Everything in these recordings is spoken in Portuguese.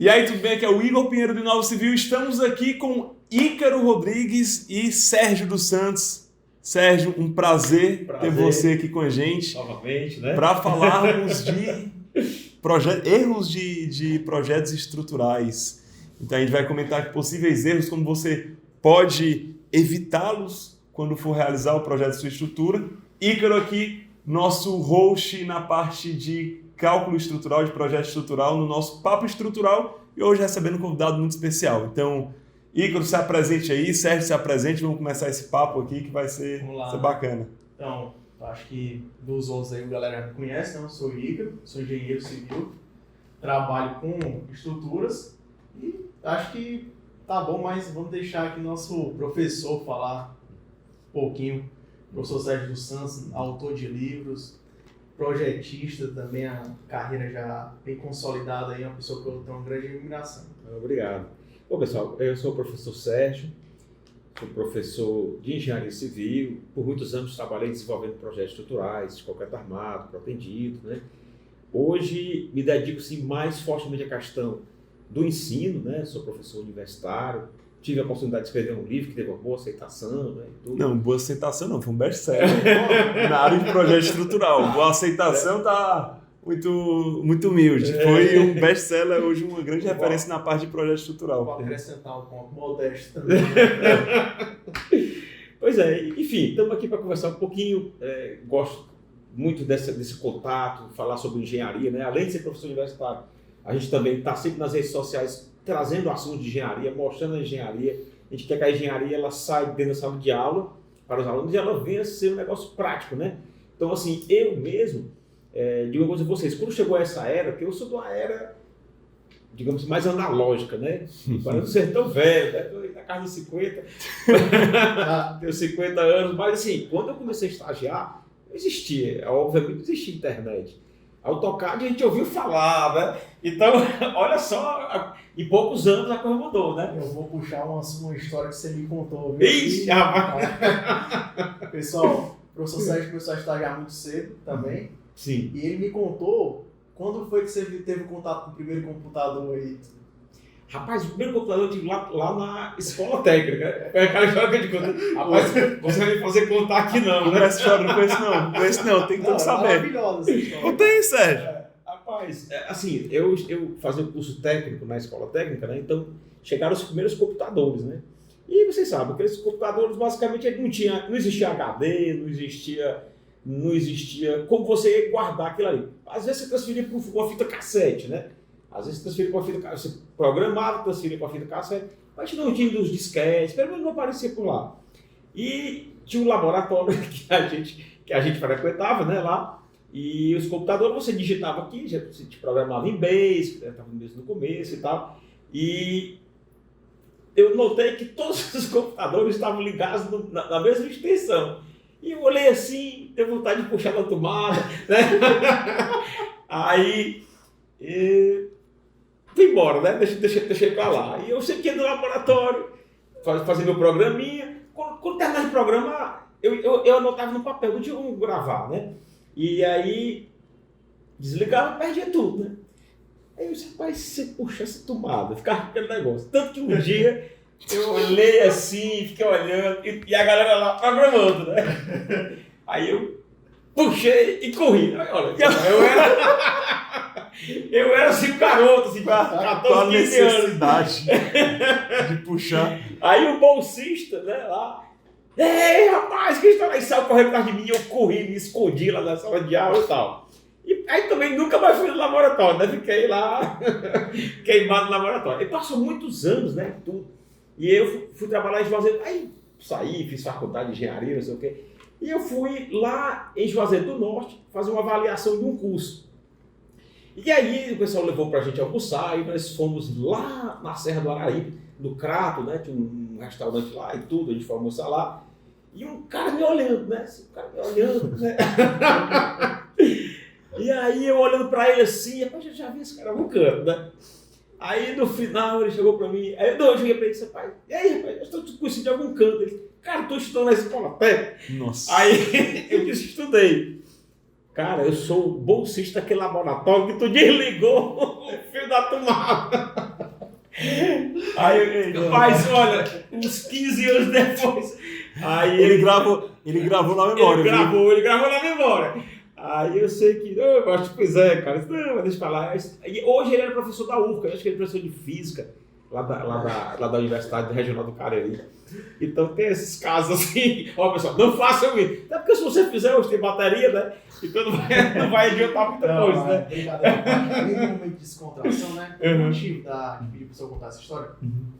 E aí, tudo bem? Aqui é o Igor Pinheiro do Inova Civil. Estamos aqui com Ícaro Rodrigues e Sérgio dos Santos. Sérgio, um prazer ter você aqui com a gente. Novamente, né? Para falarmos de erros de projetos estruturais. Então a gente vai comentar aqui possíveis erros, como você pode evitá-los quando for realizar o projeto de sua estrutura. Ícaro aqui, nosso host na parte de cálculo estrutural, de projeto estrutural, no nosso Papo Estrutural, e hoje recebendo um convidado muito especial. Então, Ícaro, se apresente aí, Sérgio, se apresente, vamos começar esse papo aqui que vai ser bacana. Então, acho que dos outros aí a galera já conhece, né? Eu sou o Ícaro, sou engenheiro civil, trabalho com estruturas e acho que tá bom, mas vamos deixar aqui nosso professor falar um pouquinho. Professor Sérgio dos Santos, autor de livros, projetista também, a carreira já bem consolidada aí, uma pessoa que eu tenho uma grande admiração. Obrigado. Bom, pessoal, eu sou o professor Sérgio, sou professor de engenharia civil, por muitos anos trabalhei desenvolvendo projetos estruturais, de concreto armado, protendido, né? Hoje me dedico sim mais fortemente à questão do ensino, né? Sou professor universitário, tive a oportunidade de escrever um livro que teve uma boa aceitação, né? E tudo. Não, boa aceitação não, foi um best-seller na área de projeto estrutural. Boa aceitação tá muito humilde. Foi um best-seller, hoje uma grande referência na parte de projeto estrutural. Vou acrescentar um ponto modesto também. Pois é, enfim, estamos aqui para conversar um pouquinho, gosto muito desse contato, falar sobre engenharia, né? Além de ser professor universitário, a gente também está sempre nas redes sociais trazendo assuntos de engenharia, mostrando a engenharia. A gente quer que a engenharia ela saia dentro da sala de aula para os alunos e ela venha a ser um negócio prático, né? Então, assim, eu mesmo, digo uma coisa a vocês, quando chegou essa era, que eu sou de uma era, digamos, mais analógica, né? Para não ser tão velho, né? Estou na casa dos 50, tenho 50 anos, mas assim, quando eu comecei a estagiar, não existia, obviamente não existia internet. AutoCAD a gente ouviu falar, né? Então, olha só, em poucos anos a coisa mudou, né? Eu vou puxar uma história que você me contou, viu? Ixi, Pessoal, o professor Sérgio começou a estagiar muito cedo também. Sim. E ele me contou quando foi que você teve contato com o primeiro computador aí. Rapaz, o primeiro computador eu tive lá na escola técnica. Foi aquela história que eu te conto. Rapaz, você vai me fazer contar aqui não, né? Essa história não conheço não, tem que todo saber. Maravilhosa essa história. Não tem, Sérgio? Rapaz, assim, eu fazia um curso técnico na escola técnica, né? Então chegaram os primeiros computadores, né? E vocês sabem, aqueles computadores basicamente não existia HD, não existia como você guardar aquilo ali. Às vezes você transferia para uma fita cassete, né? Às vezes você transferia para uma fita cassete, você programava, transferia para uma fita cassete, mas não tinha dos disquetes, pelo menos não aparecia por lá. E tinha um laboratório que a gente frequentava, né, lá, e os computadores você digitava aqui, você te programava em Basic, estava no Basic no começo e tal, e eu notei que todos os computadores estavam ligados na mesma extensão. E eu olhei assim, dei vontade de puxar na tomada, né? Aí fui embora, né? Deixei pra lá. E eu sempre ia no laboratório, fazer meu programinha. Quando terminava de programar, eu anotava no papel, não tinha como gravar, né? E aí desligava e perdia tudo, né? Aí eu disse, rapaz, se você puxar essa tomada, ficava aquele negócio. Tanto que um dia eu olhei assim, fiquei olhando, e a galera lá programando, né? Aí eu puxei e corri. Aí, olha, eu era assim, garoto, assim, 14, 15 anos. Necessidade de puxar. Aí o bolsista, né, lá, ei, rapaz, que está lá? E saiu correndo atrás de mim, eu corri, me escondi lá na sala de aula e tal. E aí também nunca mais fui no laboratório, né? Fiquei lá, queimado no laboratório. E passou muitos anos, né, tudo. E eu fui trabalhar em Juazeiro, aí saí, fiz faculdade de engenharia, não sei o quê. E eu fui lá em Juazeiro do Norte fazer uma avaliação de um curso. E aí o pessoal levou pra gente almoçar e nós fomos lá na Serra do Araripe, no Crato, né? Tinha um restaurante lá e tudo, a gente foi almoçar lá. E um cara me olhando, né? Né? E aí eu olhando pra ele assim, rapaz, eu já vi esse cara no canto, né? Aí no final ele chegou pra mim, aí eu cheguei pra ele e disse, rapaz, e aí, rapaz, eu estou te conhecendo de algum canto. Ele disse, cara, eu estou estudando na escola técnica. Nossa. Aí eu disse, estudei. Cara, eu sou o bolsista daquele laboratório que tu desligou o fio da tomada. Aí, mas olha, uns 15 anos depois, aí Ele gravou na memória. ele gravou na memória. Aí eu sei que, eu acho que pois é, cara, não, mas deixa eu falar. E hoje ele era professor da UFCA, eu acho que ele é professor de física, lá da Universidade Regional do Cariri. Então tem esses casos assim, ó pessoal, não façam isso. Até porque se você fizer, hoje tem bateria, né? Então não vai adiantar muita coisa, né? Brincadeira, nem no momento de descontração, né? O motivo de pedir para o pessoal contar essa história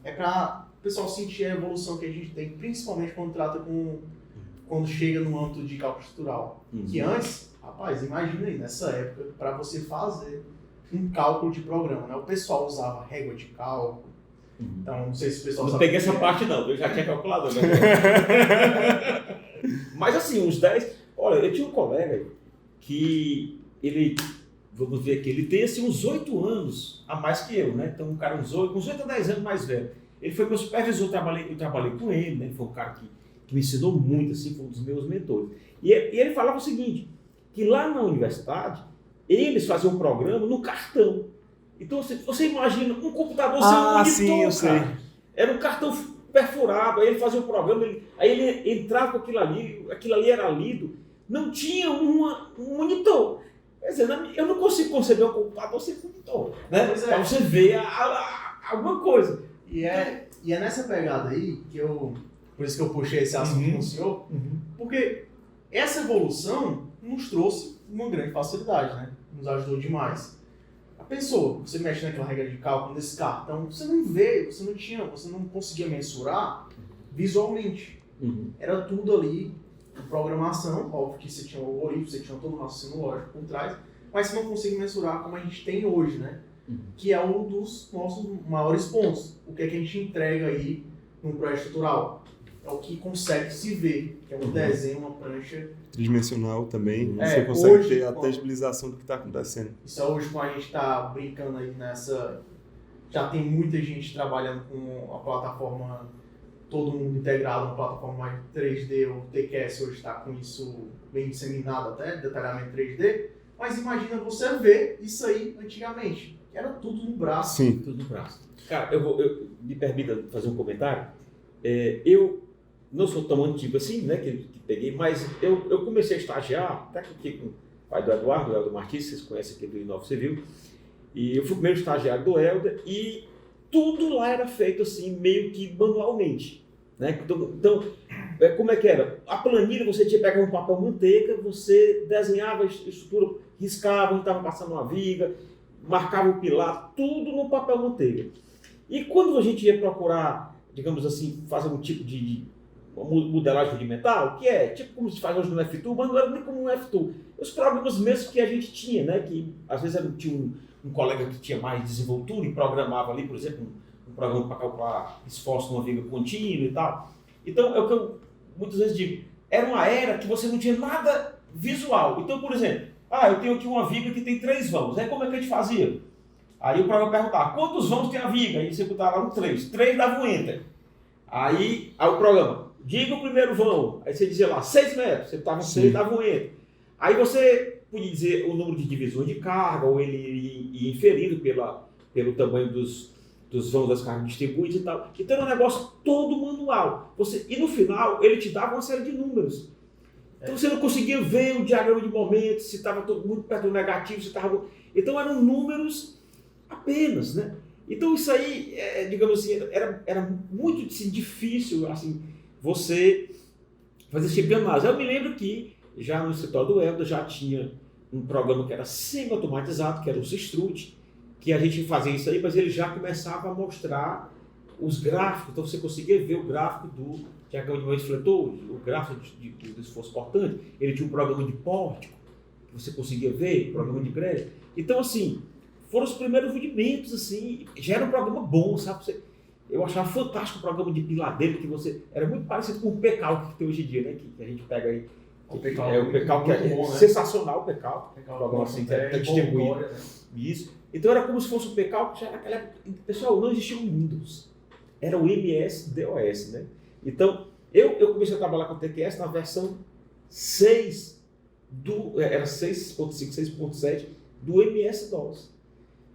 é para o pessoal sentir a evolução que a gente tem, principalmente quando chega no âmbito de cálculo estrutural. Que antes, rapaz, imagina aí, nessa época, para você fazer um cálculo de programa, né? O pessoal usava régua de cálculo. Então, não sei se o pessoal não sabe. Peguei essa parte não, eu já tinha calculado, né? Mas assim, uns 10. Olha, eu tinha um colega que ele, vamos ver aqui, ele tem assim uns 8 anos a mais que eu, né? Então, um cara uns 8 a 10 anos mais velho. Ele foi meu supervisor, eu trabalhei com ele, né? Ele foi um cara que me ensinou muito, assim, foi um dos meus mentores. E ele falava o seguinte, que lá na universidade, eles faziam um programa no cartão. Então, você imagina um computador sem um monitor, sim, eu sei. Era um cartão perfurado, aí ele fazia um programa, aí ele entrava com aquilo ali era lido, não tinha um monitor. Quer dizer, eu não consigo conceber um computador sem monitor, né? Para você ver alguma coisa. E é nessa pegada aí por isso que eu puxei esse assunto com o senhor, porque essa evolução nos trouxe uma grande facilidade, né? Nos ajudou demais. A pessoa, você mexe naquela regra de cálculo desse cartão, você não vê, você não conseguia mensurar visualmente. Era tudo ali, programação, óbvio que você tinha o algoritmo, você tinha todo o raciocínio lógico por trás, mas você não consegue mensurar como a gente tem hoje, né? Que é um dos nossos maiores pontos. O que é que a gente entrega aí num projeto estrutural? É o que consegue se ver, que é um desenho, uma prancha. Tridimensional também, você consegue hoje, ter a tangibilização do que está acontecendo. Isso é hoje, quando a gente está brincando aí nessa... Já tem muita gente trabalhando com a plataforma, todo mundo integrado, uma plataforma mais 3D, o TQS hoje está com isso bem disseminado até, detalhamento 3D, mas imagina você ver isso aí antigamente, que era tudo no braço. Sim. Tudo no braço. Cara, eu me permita fazer um comentário. Eu não sou tão antigo assim, né, que peguei, mas eu comecei a estagiar, até aqui com o pai do Eduardo, o Helder Martins, vocês conhecem aqui do Inova Civil, e eu fui o primeiro estagiário do Helder, e tudo lá era feito assim, meio que manualmente, né? Então, como é que era? A planilha, você tinha que pegar um papel manteiga, você desenhava a estrutura, riscava, estava passando uma viga, marcava o pilar, tudo no papel manteiga. E quando a gente ia procurar, digamos assim, fazer um tipo de modelagem rudimentar, que é tipo como se faz hoje no F2, mas não era nem como no F2. Os programas mesmos que a gente tinha, né? Que às vezes tinha um colega que tinha mais desenvoltura e programava ali, por exemplo, um programa para calcular esforço numa viga contínua e tal. Então, é o que eu muitas vezes digo, era uma era que você não tinha nada visual. Então, por exemplo, eu tenho aqui uma viga que tem 3 vãos. Aí como é que a gente fazia? Aí o programa perguntava, quantos vãos tem a viga? Aí você botava lá no 3. 3 dava um enter. Aí o programa, diga o primeiro vão. Aí você dizia lá, 6 metros. Você botava 6, dava um enter. Aí você podia dizer o número de divisões de carga, ou ele ia inferido pelo tamanho dos vãos das cargas distribuídas e tal. Então era um negócio todo manual. E no final, ele te dava uma série de números. Então você não conseguia ver o diagrama de momentos, se estava muito perto do negativo, se estava... Então eram números apenas, né? Então isso aí, digamos assim, era muito assim, difícil assim, você fazer esse tipo de análise. Eu me lembro que já no escritório do Helder já tinha um programa que era semi-automatizado, que era o Systrut, que a gente fazia isso aí, mas ele já começava a mostrar os gráficos, então você conseguia ver o gráfico do diagrama de momentos fletores, o gráfico do esforço cortante, ele tinha um programa de pórtico, que você conseguia ver, programa de greve. Então, assim, foram os primeiros rudimentos, assim, já era um programa bom, sabe? Eu achava fantástico o programa de piladeiro, que você... Era muito parecido com o PCAL que tem hoje em dia, né? Que a gente pega aí. O PCAL que é bom, né? Sensacional, o PCAL. O programa assim, que é distribuído. Né? Isso. Então era como se fosse o PCAL, que já naquela época... Pessoal, não existia o Windows. Era o MS-DOS, né? Então, eu comecei a trabalhar com o TQS na versão 6 era 6.5, 6.7 do MS-DOS.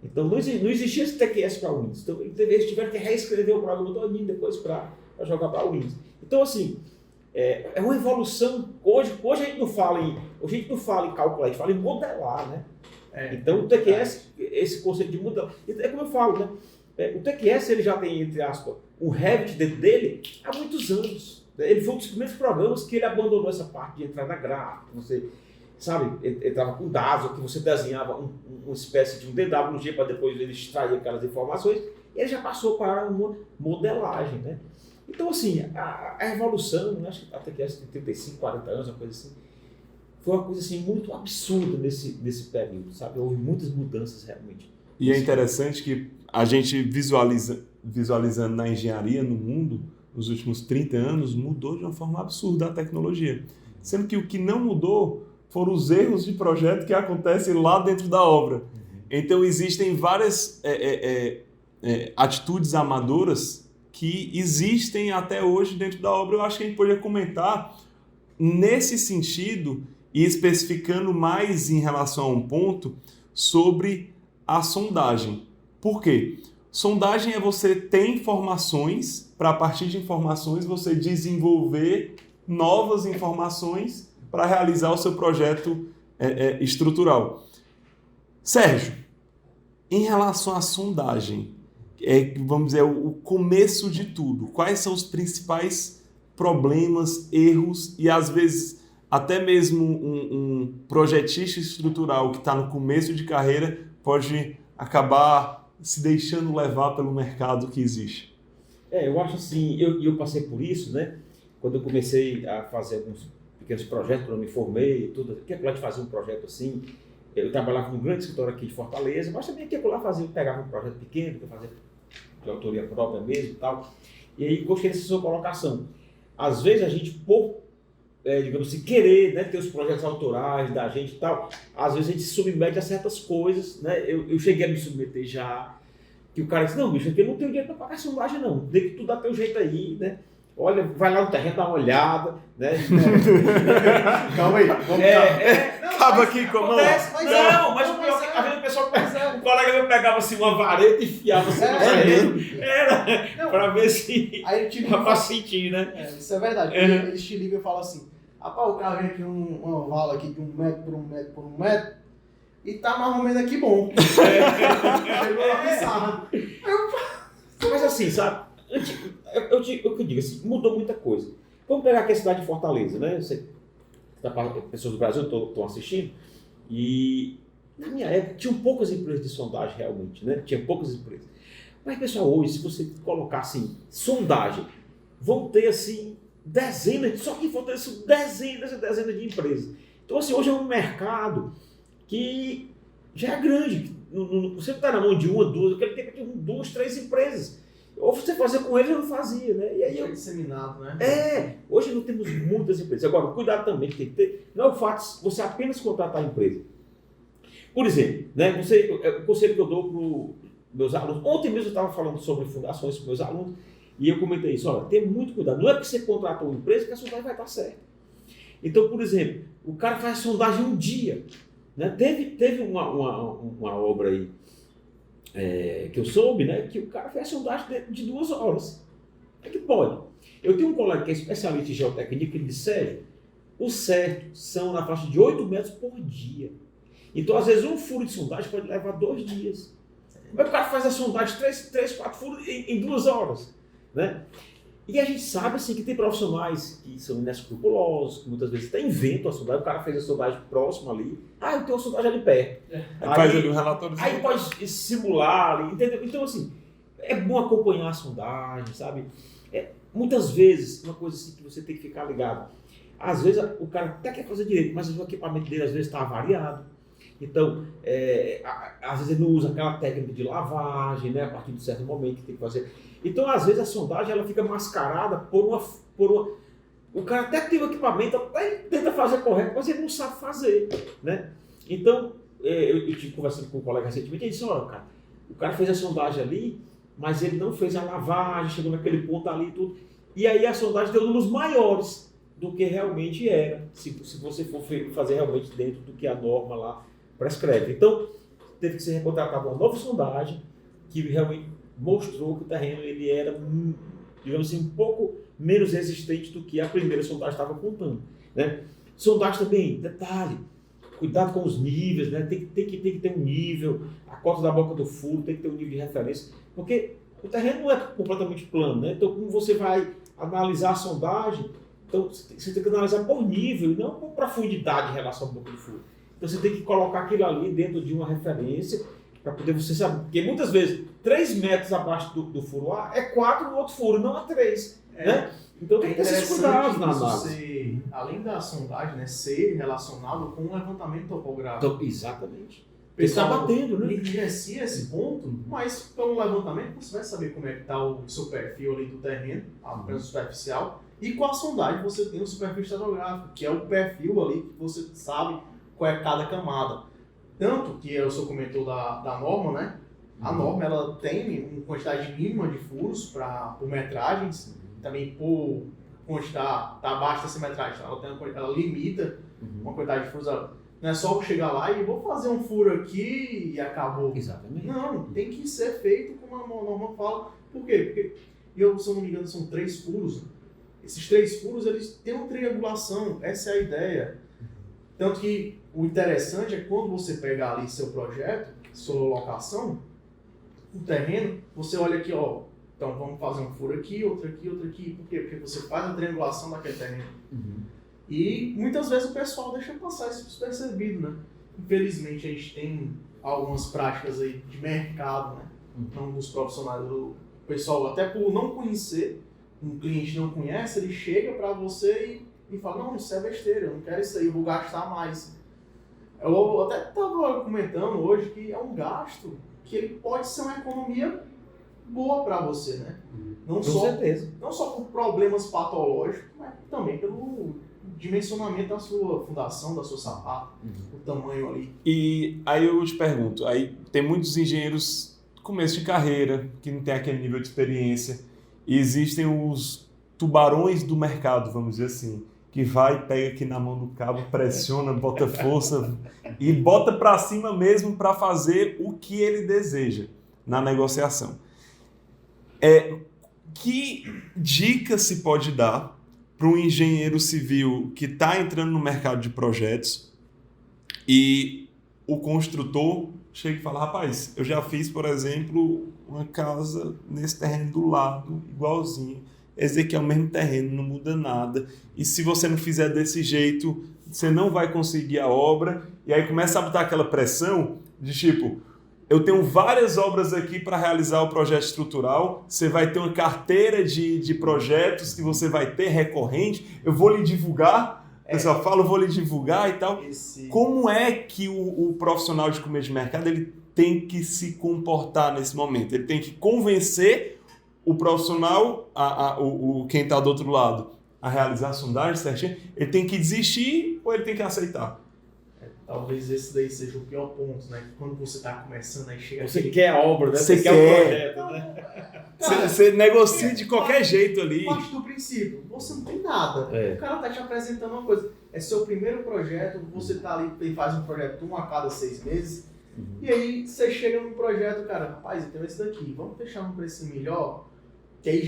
Então não existia esse TQS para Windows. Então eles tiveram que reescrever o programa todinho depois para jogar para Windows. Então assim, é uma evolução. Hoje a gente não fala em calcular, a gente fala em modelar, né? Então o TQS, esse conceito de modelar, é como eu falo, né? O TQS ele já tem, entre aspas, um Revit dentro dele há muitos anos. Ele foi um dos primeiros programas que ele abandonou essa parte de entrada gráfica. Você, sabe, entrava com dados, que você desenhava uma espécie de um DWG para depois ele extrair aquelas informações. E ele já passou para uma modelagem, né? Então, assim, a evolução, né, acho que a TQS tem 35, 40 anos, uma coisa assim, foi uma coisa assim, muito absurda nesse período, sabe? Houve muitas mudanças realmente. E é interessante que a gente visualizando na engenharia no mundo, nos últimos 30 anos, mudou de uma forma absurda a tecnologia. Sendo que o que não mudou foram os erros de projeto que acontecem lá dentro da obra. Então, existem várias atitudes amadoras que existem até hoje dentro da obra. Eu acho que a gente poderia comentar nesse sentido e especificando mais em relação a um ponto sobre a sondagem. Por quê? Sondagem é você ter informações, para a partir de informações você desenvolver novas informações para realizar o seu projeto estrutural. Sérgio, em relação à sondagem, vamos dizer, o começo de tudo, quais são os principais problemas, erros e às vezes até mesmo um projetista estrutural que está no começo de carreira pode acabar se deixando levar pelo mercado que existe? Eu acho assim, eu passei por isso, né? Quando eu comecei a fazer alguns pequenos projetos, quando eu me formei e tudo, que é lá de fazer um projeto assim, eu trabalhava num grande escritório aqui de Fortaleza, mas também que lá pegava um projeto pequeno, que eu fazia de autoria própria mesmo e tal, e aí gostei dessa sua colocação. Às vezes a gente, digamos assim, querer, né, ter os projetos autorais da gente e tal, às vezes a gente se submete a certas coisas, né? Eu cheguei a me submeter já, que o cara disse, não, bicho, aqui eu não tenho dinheiro para pagar sondagem não, tem que tu dá teu jeito aí, né? Olha, vai lá no terreno, dá uma olhada, né? Calma aí, vamos Acaba aqui com a mão. Mas o pior é que às vezes o pessoal, o colega meu pegava assim uma vareta e enfiava assim no terreno, para ver se faz sentido, né? Isso é verdade, eles te ligam e falam assim, rapaz, o cara vem aqui uma vala aqui de 1 metro por 1 metro por 1 metro, e tá mais ou menos aqui bom. Chegou a pensar. Mas assim, sabe? Eu digo assim, mudou muita coisa. Vamos pegar aqui a cidade de Fortaleza, né? Pessoas do Brasil estão assistindo, e na minha época tinham poucas empresas de sondagem realmente, né? Tinha poucas empresas. Mas pessoal, hoje, se você colocar assim, sondagem, vão ter assim, dezenas, só que em Fortaleza são dezenas e dezenas de empresas. Então assim, hoje é um mercado que já é grande. Você não está na mão de uma, duas, eu quero ter 2, 3 empresas. Ou você fazia com eles, eu não fazia, né? E aí disseminado, né? Hoje não temos muitas empresas. Agora, cuidado também que tem que ter. Não é o fato de você apenas contratar a empresa. Por exemplo, né, o conselho que eu dou para os meus alunos. Ontem mesmo eu estava falando sobre fundações com meus alunos e eu comentei isso. Olha, tem muito cuidado. Não é porque você contratou uma empresa que a sondagem vai estar certa. Então, por exemplo, o cara faz a sondagem um dia. Né? Teve uma obra aí, que eu soube, né, que o cara fez a sondagem de 2 horas. É que pode. Eu tenho um colega que é especialista em geotecnia, que ele disse, Sérgio, o certo são na faixa de 8 metros por dia. Então, às vezes, um furo de sondagem pode levar 2 dias. Mas o cara faz a sondagem 3, 4 furos em 2 horas. Né? E a gente sabe assim, que tem profissionais que são inescrupulosos, que muitas vezes até inventam a sondagem, o cara fez a sondagem próxima ali, eu tenho a sondagem ali perto. Faz ali um relatório. Aí pode simular ali, entendeu? Então assim, é bom acompanhar a sondagem, sabe? Muitas vezes, uma coisa assim que você tem que ficar ligado, às vezes o cara até quer fazer direito, mas o equipamento dele às vezes está avariado. Então, às vezes ele não usa aquela técnica de lavagem, né, a partir de um certo momento que tem que fazer. Então, às vezes a sondagem ela fica mascarada por uma. O cara até tem o equipamento, até tenta fazer correto, mas ele não sabe fazer, né? Então, eu estive conversando com um colega recentemente e ele disse, olha, cara, o cara fez a sondagem ali, mas ele não fez a lavagem, chegou naquele ponto ali e tudo. E aí a sondagem deu números maiores do que realmente era, se você for fazer realmente dentro do que a norma lá prescreve. Então, teve que ser recontratada uma nova sondagem que realmente mostrou que o terreno ele era, digamos assim, um pouco menos resistente do que a primeira sondagem estava apontando, né? Sondagem também, detalhe, cuidado com os níveis, né? Tem que ter um nível, a cota da boca do furo tem que ter um nível de referência, porque o terreno não é completamente plano, né? Então, como você vai analisar a sondagem, então você tem que analisar por nível e não por profundidade em relação à boca do furo. Então, você tem que colocar aquilo ali dentro de uma referência para poder você saber. Porque muitas vezes, 3 metros abaixo do furo A é 4 no outro furo, não é 3. Né? Então, tem que ter esses cuidados na análise. Além da sondagem, né, ser relacionado com o levantamento topográfico. Então, exatamente. Porque está batendo, né? Negligencia esse ponto, mas pelo levantamento você vai saber como é que está o seu perfil ali do terreno, apenas superficial, e com a sondagem você tem o seu perfil estratigráfico, que é o perfil ali que você sabe qual é cada camada. Tanto que o senhor comentou da norma, né? A norma ela tem uma quantidade mínima de furos por metragens, também por quantidade está abaixo dessa metragem, ela limita uma quantidade de furos. Não é só chegar lá e vou fazer um furo aqui e acabou. Exatamente. Não, tem que ser feito como a norma fala. Por quê? Porque, se eu não me engano, são 3 furos. Esses 3 furos, eles têm uma triangulação. Essa é a ideia. Tanto que o interessante é quando você pegar ali seu projeto, sua locação, o terreno, você olha aqui, ó. Então vamos fazer um furo aqui, outro aqui, outro aqui. Por quê? Porque você faz a triangulação daquele terreno. E muitas vezes o pessoal deixa passar isso despercebido, né? Infelizmente a gente tem algumas práticas aí de mercado, né? Então dos profissionais, o pessoal até por não conhecer, um cliente não conhece, ele chega para você e fala, não, isso é besteira, eu não quero isso aí, eu vou gastar mais. Eu até estava comentando hoje que é um gasto que ele pode ser uma economia boa para você, né? Com certeza. Não só por problemas patológicos, mas também pelo dimensionamento da sua fundação, da sua sapato, o tamanho ali. E aí eu te pergunto, aí tem muitos engenheiros começo de carreira, que não tem aquele nível de experiência, e existem os tubarões do mercado, vamos dizer assim, que vai, pega aqui na mão do cabo, pressiona, bota força e bota para cima mesmo para fazer o que ele deseja na negociação. Que dica se pode dar para um engenheiro civil que está entrando no mercado de projetos e o construtor chega e fala, rapaz, eu já fiz, por exemplo, uma casa nesse terreno do lado, igualzinho, esse aqui é o mesmo terreno, não muda nada, e se você não fizer desse jeito, você não vai conseguir a obra, e aí começa a botar aquela pressão de tipo, eu tenho várias obras aqui para realizar o projeto estrutural, você vai ter uma carteira de projetos que você vai ter recorrente, eu vou lhe divulgar, o pessoal fala, eu vou lhe divulgar e tal. Como é que o profissional de começo de mercado ele tem que se comportar nesse momento? Ele tem que convencer o profissional, quem está do outro lado, a realizar a sondagem certinho? Ele tem que desistir ou ele tem que aceitar? Talvez esse daí seja o pior ponto, né? Quando você está começando, aí chega... Você quer a obra, né? Você quer o projeto, né? Você negocia de qualquer jeito ali. Parte do princípio, você não tem nada. O cara tá te apresentando uma coisa. É seu primeiro projeto, você tá ali e faz um projeto 1 a cada 6 meses. E aí você chega num projeto, cara, rapaz, eu tenho esse daqui, vamos fechar um preço melhor? Que aí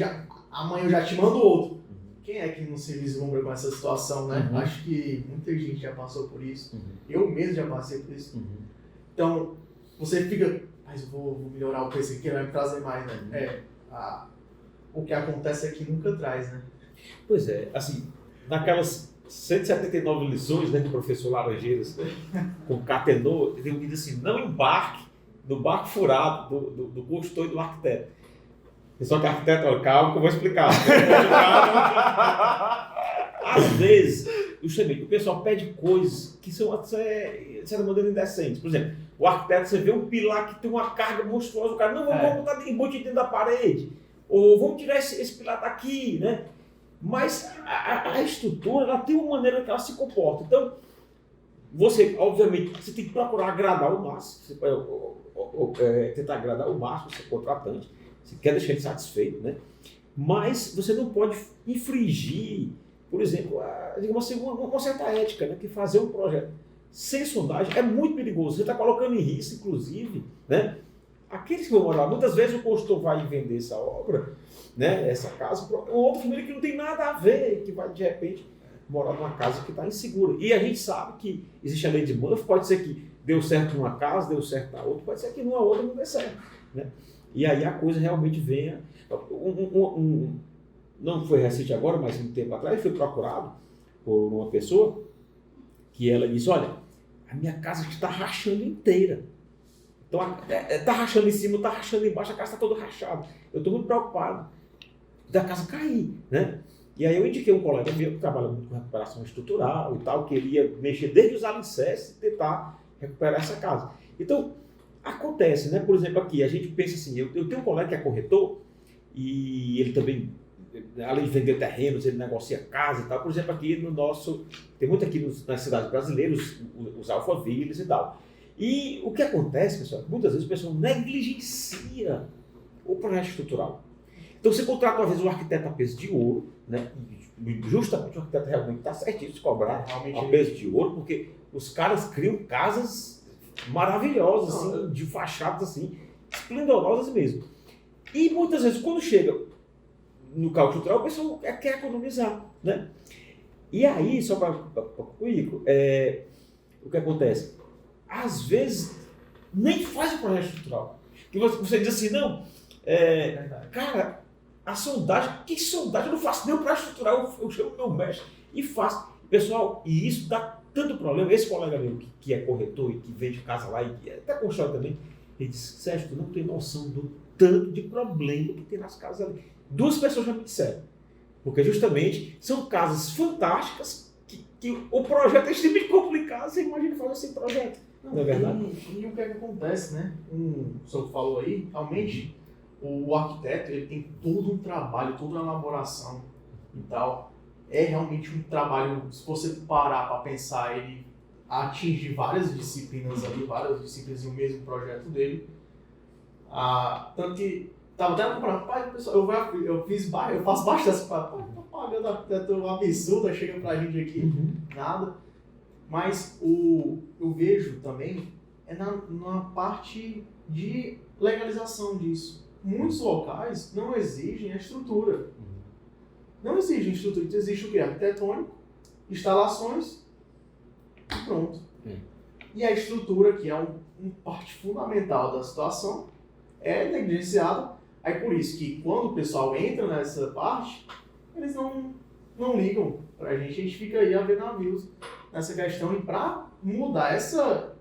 amanhã eu já te mando outro. Quem é que não se vislumbra com essa situação, né? Acho que muita gente já passou por isso. Eu mesmo já passei por isso. Então, você fica, mas eu vou melhorar o preço aqui, vai me trazer mais, né? O que acontece é que nunca traz, né? Pois é, assim, naquelas 179 lições, né, que o professor Laranjeiras concatenou, ele diz assim, não embarque no barco furado do construtor e do arquiteto. Só que arquiteto, olha, calma que eu vou explicar. Às vezes, justamente, o pessoal pede coisas que são, de certa maneira, indecentes. Por exemplo, o arquiteto, você vê um pilar que tem uma carga monstruosa, o cara, não, vamos botar embutido dentro da parede, ou vamos tirar esse pilar daqui, né? Mas a estrutura, ela tem uma maneira que ela se comporta. Então, você, obviamente, você tem que procurar agradar o máximo, tentar agradar o máximo, você é contratante, você quer deixar ele satisfeito, né? Mas você não pode infringir, por exemplo, digamos assim, uma certa ética, né? Que fazer um projeto sem sondagem é muito perigoso. Você está colocando em risco, inclusive, né? Aqueles que vão morar, muitas vezes o construtor vai vender essa obra, né? Essa casa, para outra família que não tem nada a ver, que vai de repente morar numa casa que está insegura. E a gente sabe que existe a lei de Murphy, pode ser que deu certo numa casa, deu certo na outra, pode ser que numa outra não dê certo, né? E aí a coisa realmente venha. Não foi recente agora, mas um tempo atrás, foi procurado por uma pessoa que ela disse, olha, a minha casa está rachando inteira. Então, está rachando em cima, está rachando embaixo, a casa está toda rachada. Eu estou muito preocupado da casa cair, né? E aí eu indiquei um colega meu que trabalha muito com recuperação estrutural e tal, que ele ia mexer desde os alicerces e tentar recuperar essa casa. Então, acontece, né? Por exemplo, aqui, a gente pensa assim, eu tenho um colega que é corretor e ele também, além de vender terrenos, ele negocia casa e tal. Por exemplo, aqui no nosso, tem muito aqui nas cidades brasileiras, os alphavillas e tal. E o que acontece, pessoal, muitas vezes o pessoal negligencia o projeto estrutural. Então você contrata, às vezes, um arquiteto a peso de ouro, né? E justamente o arquiteto realmente está certinho de cobrar a peso de ouro, porque os caras criam casas maravilhosas, assim, de fachadas assim, esplendorosas mesmo. E muitas vezes, quando chega no cálculo estrutural, o pessoal quer economizar, né? E aí, só para concluir, o que acontece? Às vezes, nem faz o projeto estrutural. Que você diz assim, não, cara, a sondagem, que sondagem? Eu não faço nem o projeto estrutural, eu chamo meu mestre e faço. Pessoal, e isso dá tanto problema. Esse colega meu que é corretor e que vende casa lá e que até constrói também, ele disse, Sérgio, tu não tem noção do tanto de problema que tem nas casas ali. 2 pessoas já me disseram. Porque justamente são casas fantásticas que o projeto é extremamente complicado, você imagina fazer sem projeto. Não é verdade? E o que é que acontece, né? O senhor falou aí, realmente, o arquiteto ele tem todo um trabalho, toda uma elaboração e tal. É realmente um trabalho, se você parar para pensar, ele atinge várias disciplinas ali, várias disciplinas no mesmo projeto dele. Tanto que estava até comprando, pai, pessoal, eu faço bastante, tô pagando arquiteto absurda, chega pra gente aqui, nada. Mas eu vejo também na parte de legalização disso. Muitos locais não exigem a estrutura. Não exigem estrutura. Então, existe o quê? Arquitetônico, instalações e pronto. E a estrutura, que é uma parte fundamental da situação, é negligenciada. Aí por isso que quando o pessoal entra nessa parte, eles não ligam pra gente. A gente fica aí a ver navios nessa questão. E para mudar essa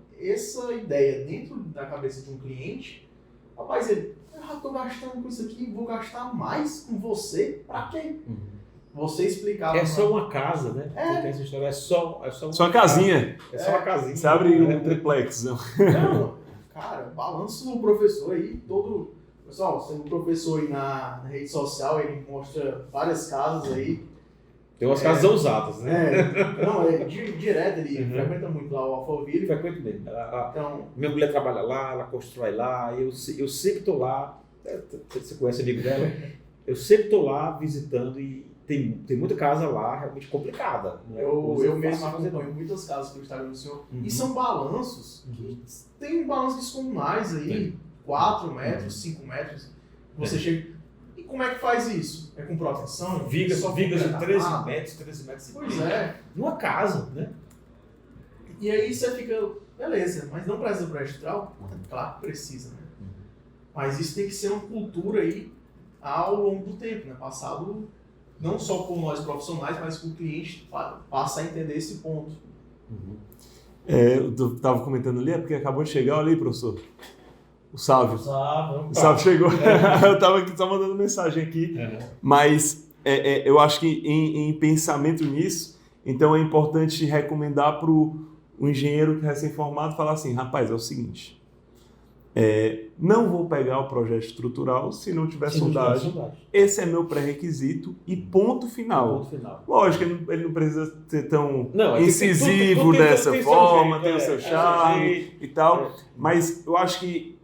ideia dentro da cabeça de um cliente, rapaz, ele, estou gastando com isso aqui, vou gastar mais com você, para quê? Você explicava. É só uma casa, né? Tem essa história, é só uma casinha. É só uma casinha. Você abre um triplex. Não, cara, balança o professor aí, todo. Pessoal, tem um professor aí na rede social, ele mostra várias casas aí. Tem umas casas ousadas, né? Direto ele frequenta muito lá o Alphaville. Frequento mesmo. Então, minha mulher trabalha lá, ela constrói lá, eu sempre estou lá. Você conhece amigo dela? Eu sempre estou lá visitando e tem muita casa lá realmente complicada. Né? Eu mesmo acompanho muitas casas pelo Instagram do senhor. E são balanços que tem balanços descomunais aí, 4 metros, 5 metros. Você chega. E como é que faz isso? É com proteção? Vigas de 13 metros e Pois meio. é. Numa casa, né? E aí você fica, beleza, mas não precisa do projeto estrutural? Claro que precisa, né? Mas isso tem que ser uma cultura aí ao longo do tempo, né? Passado não só por nós profissionais, mas que o cliente passa a entender esse ponto. Eu estava comentando ali, porque acabou de chegar, olha aí, professor. O Sávio. O Sávio chegou. Eu estava aqui só mandando mensagem aqui. Mas eu acho que em pensamento nisso, então é importante recomendar para o engenheiro que é recém-formado falar assim, rapaz, é o seguinte, não vou pegar o projeto estrutural se não tiver sondagem. Esse é meu pré-requisito e ponto final. Lógico, ele não precisa ser tão incisivo dessa forma, tem o seu charme e tal. Mas eu acho que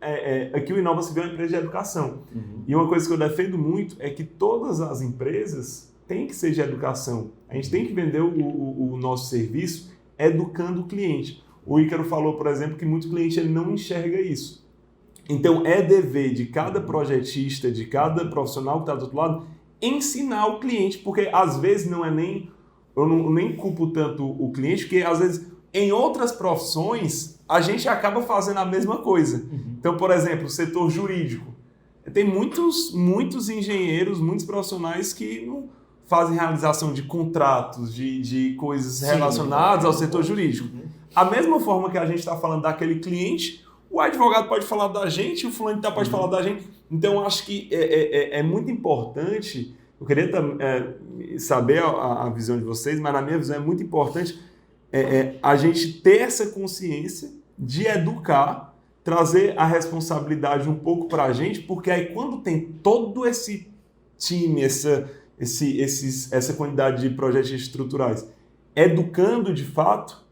aqui o Inova se vê uma empresa de educação. E uma coisa que eu defendo muito é que todas as empresas têm que ser de educação. A gente tem que vender o nosso serviço educando o cliente. o Ícaro falou, por exemplo, que muito cliente ele não enxerga isso. Então, é dever de cada projetista, de cada profissional que está do outro lado, ensinar o cliente, porque às vezes não é nem... Eu nem culpo tanto o cliente, porque às vezes em outras profissões a gente acaba fazendo a mesma coisa. Então, por exemplo, o setor jurídico. Tem muitos engenheiros, muitos profissionais que não fazem realização de contratos, de coisas relacionadas ao setor jurídico. A mesma forma que a gente está falando daquele cliente, o advogado pode falar da gente, o fulano pode falar da gente. Então, acho que é muito importante. Eu queria saber a visão de vocês, mas na minha visão é muito importante a gente ter essa consciência de educar, trazer a responsabilidade um pouco para a gente, porque aí quando tem todo esse time, essa quantidade de projetos estruturais educando de fato,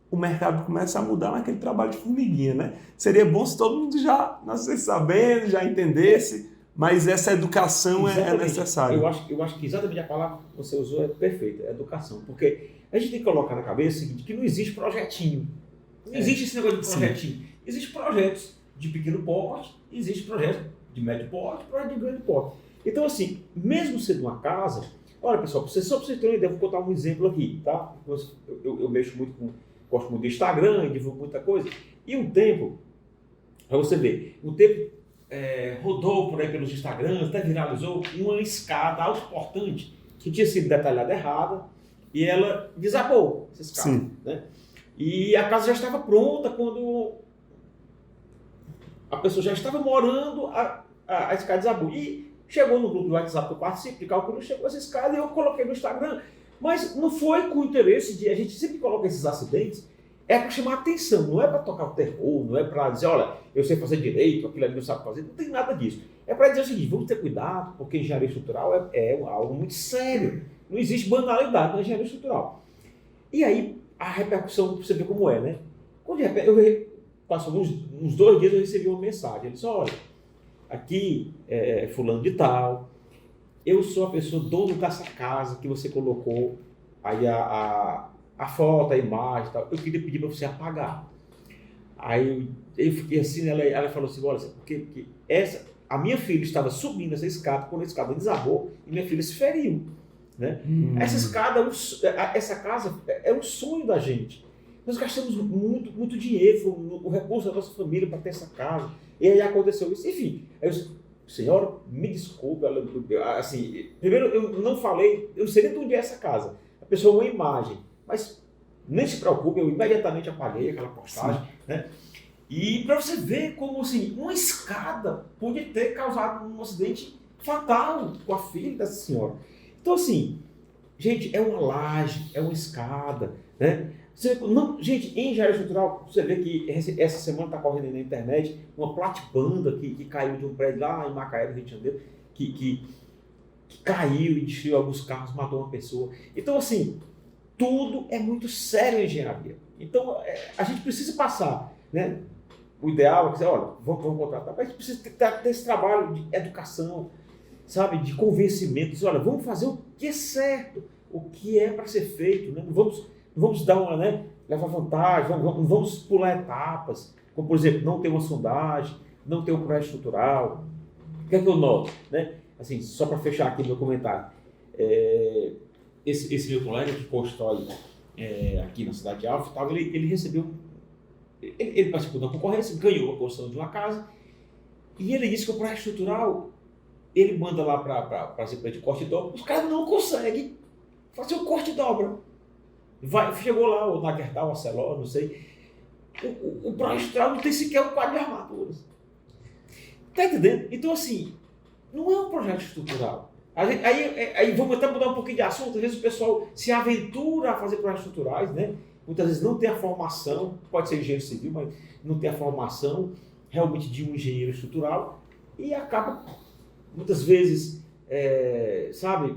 o mercado começa a mudar naquele trabalho de formiguinha, né? Seria bom se todo mundo já nascesse sabendo, já entendesse, mas essa educação é necessária. Eu acho que exatamente a palavra que você usou é perfeita, é educação. Porque a gente tem que colocar na cabeça o seguinte, que não existe projetinho. Não existe esse negócio de projetinho. Sim. Existem projetos de pequeno porte, existem projetos de médio porte, projetos de grande porte. Então, assim, mesmo sendo uma casa... Olha, pessoal, só para vocês terem uma ideia, vou contar um exemplo aqui, tá? Eu mexo muito gosto muito do Instagram, divulgo muita coisa. E um tempo, para você ver, rodou por aí pelos Instagrams, até viralizou uma escada autoportante que tinha sido detalhada errada e ela desabou, essa escada. Né? E a casa já estava pronta quando a pessoa já estava morando, a escada desabou. E chegou no grupo do WhatsApp que eu participo, de cálculo, chegou essa escada e eu coloquei no Instagram. Mas não foi com o interesse de... A gente sempre coloca esses acidentes, é para chamar atenção, não é para tocar o terror, não é para dizer, olha, eu sei fazer direito, aquilo ali não sabe fazer, não tem nada disso. É para dizer o seguinte, vamos ter cuidado, porque engenharia estrutural é algo muito sério. Não existe banalidade na engenharia estrutural. E aí, a repercussão, você vê como é, né? Quando de repente, passou uns 2 dias, eu recebi uma mensagem. Ele disse, olha, aqui é fulano de tal, eu sou a pessoa dono dessa casa que você colocou aí a foto, a imagem e tal. Eu queria pedir para você apagar. Aí eu fiquei assim, ela falou assim, olha, porque a minha filha estava subindo essa escada, quando a escada desabou, e minha filha se feriu. Né? Essa casa é um sonho da gente. Nós gastamos muito dinheiro, o recurso da nossa família para ter essa casa. E aí aconteceu isso. Enfim, aí eu disse, senhora, me desculpe, assim, primeiro eu não falei, eu não sei nem de onde é essa casa. A pessoa uma imagem, mas nem se preocupe, eu imediatamente apaguei aquela postagem, né? E para você ver como assim, uma escada pode ter causado um acidente fatal com a filha dessa senhora. Então assim, gente, é uma laje, é uma escada, né? Gente, em engenharia estrutural, você vê que essa semana está correndo na internet uma platibanda que caiu de um prédio lá em Macaé, no Rio de Janeiro, que caiu e destruiu alguns carros, matou uma pessoa. Então, assim, tudo é muito sério em engenharia. Então, a gente precisa passar, né? O ideal é dizer, olha, vamos contratar, mas a gente precisa ter esse trabalho de educação, sabe, de convencimento, dizer, olha, vamos fazer o que é certo, o que é para ser feito, né? Não vamos dar uma, né, levar vantagem, não vamos pular etapas, como por exemplo, não ter uma sondagem, não ter um projeto estrutural. O que é que eu noto? Né? Assim, só para fechar aqui meu comentário, esse meu colega que constrói aqui na Cidade de Alfa, ele recebeu, ele participou da concorrência, ganhou a construção de uma casa, e ele disse que o projeto estrutural, ele manda lá para a empresa de corte e dobra, os caras não conseguem fazer o corte e dobra. Chegou lá o Nagertal, a Celó, não sei. O projeto estrutural não tem sequer um quadro de armaduras. Tá entendendo? Então, assim, não é um projeto estrutural. Aí vamos até mudar um pouquinho de assunto. Às vezes o pessoal se aventura a fazer projetos estruturais, né? Muitas vezes não tem a formação, pode ser engenheiro civil, mas não tem a formação realmente de um engenheiro estrutural e acaba, muitas vezes, sabe,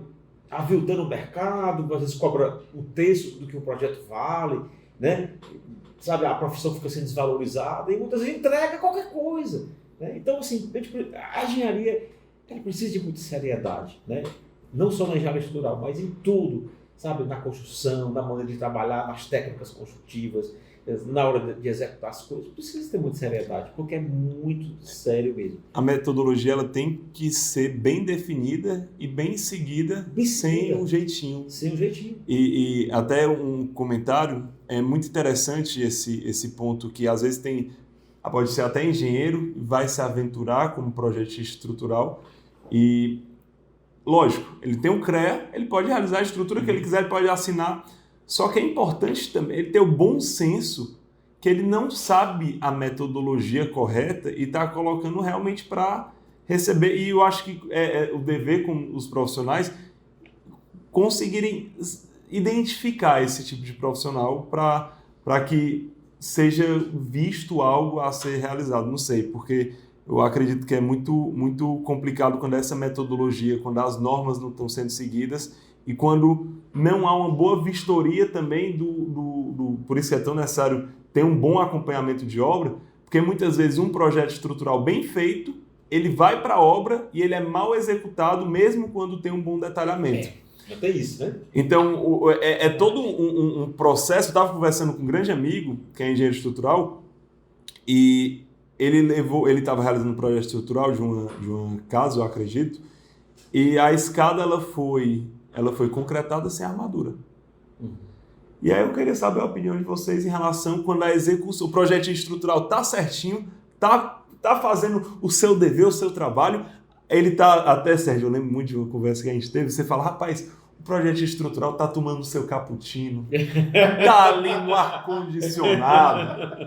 aviltando o mercado, às vezes cobra um terço do que o projeto vale, né? Sabe, a profissão fica sendo desvalorizada e muitas vezes entrega qualquer coisa. Né? Então, assim, a engenharia ela precisa de muita seriedade, né? Não só na engenharia estrutural, mas em tudo, sabe? Na construção, na maneira de trabalhar, nas técnicas construtivas, na hora de executar as coisas, precisa ter muita seriedade, porque é muito sério mesmo. A metodologia ela tem que ser bem definida e bem seguida, sem um jeitinho. Sem um jeitinho. E até um comentário, é muito interessante esse ponto que às vezes pode ser até engenheiro, vai se aventurar como projetista estrutural e, lógico, ele tem um CREA, ele pode realizar a estrutura que ele quiser, ele pode assinar. Só que é importante também ele ter o bom senso que ele não sabe a metodologia correta e está colocando realmente para receber. E eu acho que é o dever com os profissionais conseguirem identificar esse tipo de profissional para que seja visto algo a ser realizado. Não sei, porque eu acredito que é muito, muito complicado quando essa metodologia, quando as normas não estão sendo seguidas e quando não há uma boa vistoria também por isso que é tão necessário ter um bom acompanhamento de obra, porque muitas vezes um projeto estrutural bem feito, ele vai para a obra e ele é mal executado mesmo quando tem um bom detalhamento. Até isso, né? Então, é todo um processo. Eu estava conversando com um grande amigo, que é engenheiro estrutural, e ele estava realizando um projeto estrutural de uma casa, eu acredito, e a escada ela foi concretada sem armadura. E aí eu queria saber a opinião de vocês em relação quando a execução, o projeto estrutural está certinho, tá fazendo o seu dever, o seu trabalho. Ele tá, até Sérgio, eu lembro muito de uma conversa que a gente teve, você fala, rapaz, o projeto estrutural tá tomando o seu cappuccino, tá ali no ar-condicionado.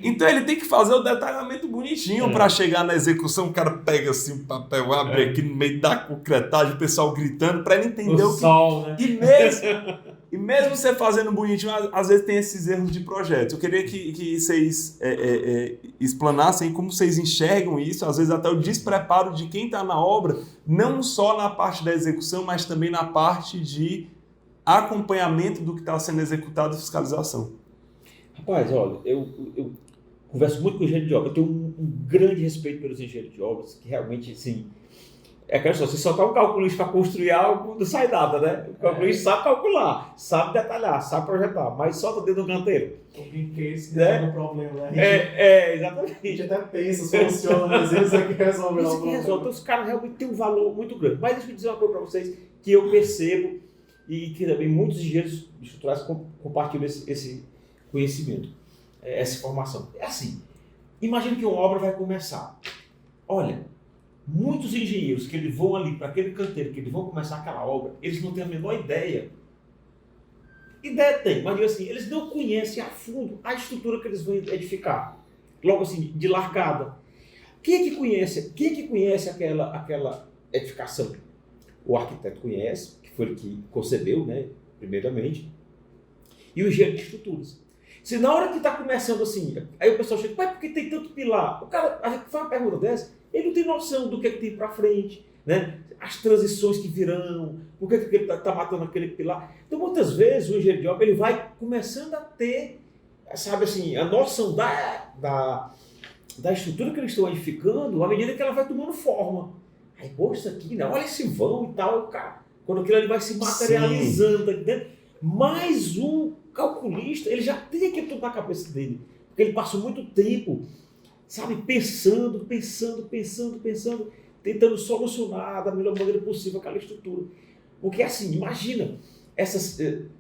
Então ele tem que fazer o detalhamento bonitinho para chegar na execução. O cara pega assim o papel, abre aqui no meio da concretagem, o pessoal gritando, para ele entender o que... sol, né? E mesmo você fazendo bonitinho, às vezes tem esses erros de projeto. Eu queria que vocês explanassem como vocês enxergam isso, às vezes até o despreparo de quem está na obra, não só na parte da execução, mas também na parte de acompanhamento do que está sendo executado e fiscalização. Rapaz, olha, eu converso muito com engenheiro de obra, eu tenho um grande respeito pelos engenheiros de obras, que realmente, assim... É aquela história, você só tá um calculista para construir algo, não sai nada, né? O calculista sabe calcular, sabe detalhar, sabe projetar, mas solta o dedo no canteiro. O brinquedo é o problema, né? Exatamente. A gente até pensa, soluciona, às vezes é que resolve o problema. Então os caras realmente têm um valor muito grande. Mas deixa eu dizer uma coisa para vocês que eu percebo e que também muitos engenheiros estruturais compartilham esse conhecimento, essa informação. É assim, imagina que uma obra vai começar. Olha, muitos engenheiros que eles vão ali para aquele canteiro, que eles vão começar aquela obra, eles não têm a menor ideia. Ideia tem, mas assim, eles não conhecem a fundo a estrutura que eles vão edificar. Logo assim, de largada. Quem é que conhece aquela edificação? O arquiteto conhece, que foi ele que concebeu, né, primeiramente, e o engenheiro de estruturas. Se na hora que está começando assim, aí o pessoal chega, mas por que tem tanto pilar? O cara faz uma pergunta dessa, ele não tem noção do que tem para frente, né? As transições que virão, por que ele está matando aquele pilar. Então, muitas vezes, o engenheiro de obra ele vai começando a ter, sabe assim, a noção da estrutura que eles estão edificando à medida que ela vai tomando forma. Aí, poxa, isso aqui, né? Olha esse vão e tal, cara. Quando aquilo ali vai se materializando, tá entendendo? Mais um calculista, ele já tem aquilo tudo na cabeça dele, porque ele passou muito tempo, sabe, pensando, tentando solucionar da melhor maneira possível aquela estrutura. Porque assim, imagina,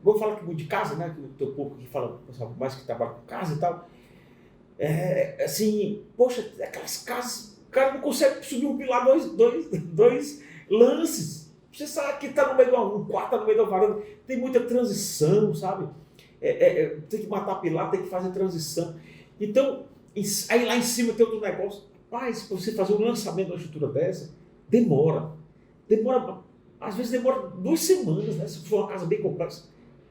vou falar aqui de casa, né, que o teu povo que fala, mais que trabalha com casa e tal, assim, poxa, aquelas casas, o cara não consegue subir um pilar dois lances. Você sabe que está no meio de um quarto, está no meio da varanda, tem muita transição, sabe? Tem que matar pilar, tem que fazer transição. Então, aí lá em cima tem outro negócio. Rapaz, para você fazer um lançamento de uma estrutura dessa, demora, às vezes demora 2 semanas, né? Se for uma casa bem complexa,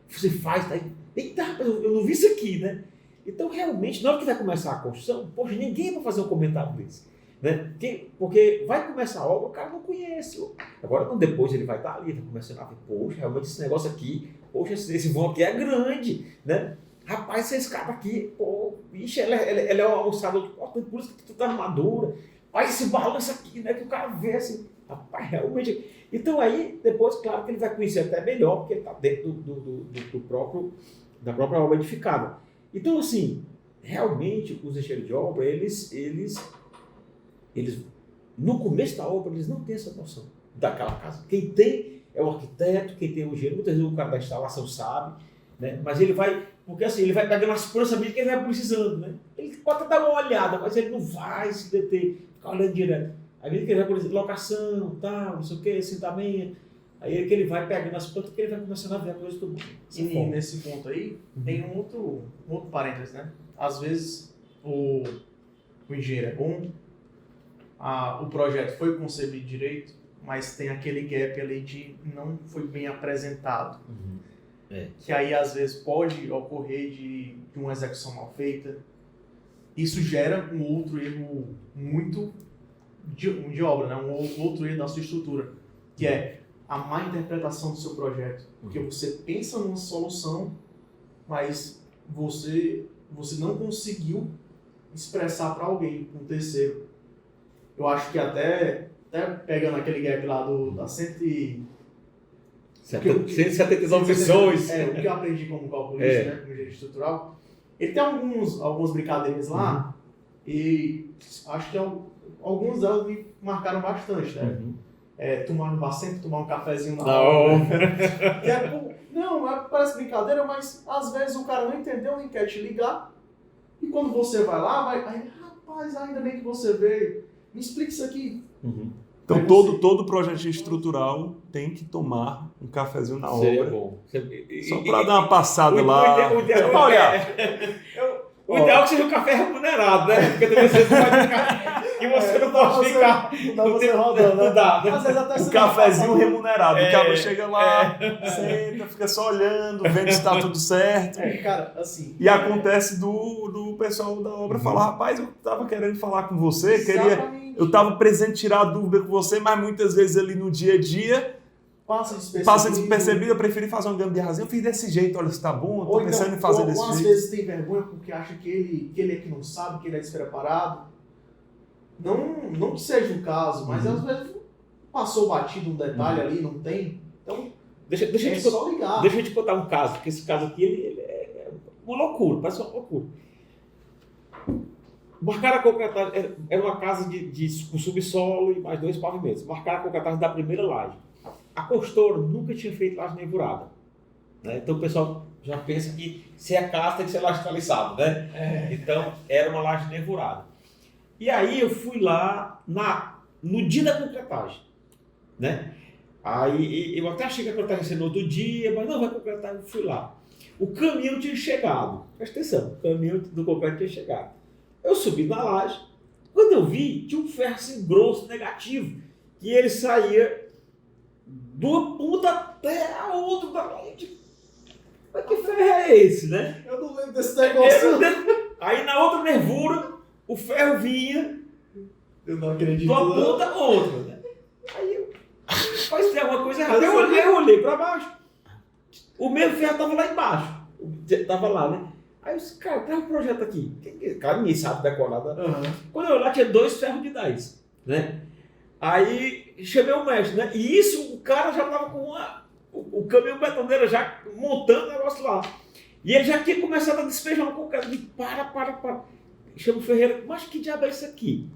você faz, tá aí, eita, rapaz, eu não vi isso aqui, né? Então, realmente, na hora que vai começar a construção, poxa, ninguém vai fazer um comentário desse. Né? Porque vai começar a obra, o cara não conhece. Agora, depois ele vai estar ali, vai começando a ver, poxa, realmente esse negócio aqui, poxa, esse vão aqui é grande, né? Rapaz, essa escada aqui, pô, bicho, ela é uma alçada importante, por isso que tu tá armadura. Aí esse balanço aqui, né? Que o cara vê assim, rapaz, realmente. Então aí, depois, claro que ele vai conhecer até melhor, porque ele está dentro da própria obra edificada. Então, assim, realmente os engenheiros de obra, eles no começo da obra, eles não têm essa noção daquela casa. Quem tem é o arquiteto, quem tem o engenheiro, muitas vezes o cara da instalação sabe, né? Mas ele vai, porque assim, ele vai pegando as pranchas à medida que ele vai precisando, né? Ele pode dar uma olhada, mas ele não vai se deter, ficar olhando direto. À medida que ele vai, por exemplo, locação, tal, não sei o que, assentamento, aí é que ele vai pegando as plantas que ele vai começando a ver a coisa do mundo. E nesse ponto aí, tem um outro parênteses, né? Às vezes o engenheiro é bom, o projeto foi concebido direito, mas tem aquele gap ali de não foi bem apresentado. Que aí às vezes pode ocorrer de uma execução mal feita. Isso gera um outro erro muito de obra, né? Um outro erro da sua estrutura, que é a má interpretação do seu projeto. Porque você pensa numa solução, mas você não conseguiu expressar para alguém, para um terceiro. Eu acho que até pegando aquele gap lá da 179 missões. O que eu aprendi como calculista, né, como engenheiro estrutural, ele tem algumas brincadeiras lá, e acho que alguns delas me marcaram bastante, né? Tomar um bar sempre, tomar um cafezinho na hora. Parece brincadeira, mas às vezes o cara não entendeu, nem quer te ligar, e quando você vai lá, rapaz, ainda bem que você veio, me explica isso aqui. Então todo projeto estrutural tem que tomar um cafezinho na Seria obra. bom. Só para dar uma passada lá. O ideal é que seja um café remunerado, né? Porque também você pode ficar. E você não pode ficar. Não dá você rodando, né? Não dá. Às vezes até Um cafezinho remunerado. O cara chega lá, senta, fica só olhando, vendo se está tudo certo. Cara, assim. E acontece do pessoal da obra falar: rapaz, eu estava querendo falar com você, eu estava presente tirar a dúvida com você, mas muitas vezes ali no dia a dia passa despercebido, eu preferi fazer uma gambiarrazinha, eu fiz desse jeito, olha se tá bom, eu tô pensando em fazer desse jeito. Às vezes tem vergonha porque acha que ele é que não sabe, que ele é despreparado. Não que seja o caso, mas às vezes passou batido um detalhe ali, não tem. Então, só ligar. Deixa eu te contar um caso, porque esse caso aqui ele é uma loucura, parece uma loucura. Marcaram a concretagem, era uma casa com subsolo e mais 2 pavimentos. Marcaram a concretagem da primeira laje. A construtora nunca tinha feito laje nevurada, né? Então o pessoal já pensa que se é casa tem que ser laje traliçada, né? Então era uma laje nevurada. E aí eu fui lá no dia da concretagem, né? Aí eu até achei que a concretagem ia ser no outro dia, mas não vai concretar, eu fui lá. O caminhão tinha chegado, presta atenção, o caminhão do concreto tinha chegado. Eu subi na laje, quando eu vi, tinha um ferro assim grosso, negativo, que ele saía de uma ponta até a outra da laje. Mas que ferro é esse, né? Eu não lembro desse negócio. Aí na outra nervura, o ferro vinha eu não acredito, de uma ponta a outra, né? Aí eu, mas tem alguma coisa errada. Eu olhei para baixo, o mesmo ferro estava lá embaixo, estava lá, né? Aí eu disse, cara, tem um projeto aqui. Cara, ninguém sabe decorar. Quando eu olhei lá, tinha 2 ferros de 10, né? Aí chamei o mestre, né? E isso, o cara já estava com o caminhão betoneiro já montando o negócio lá. E ele já tinha começado a despejar um concreto. Eu disse, para. Chama o ferreiro, mas que diabo é isso aqui?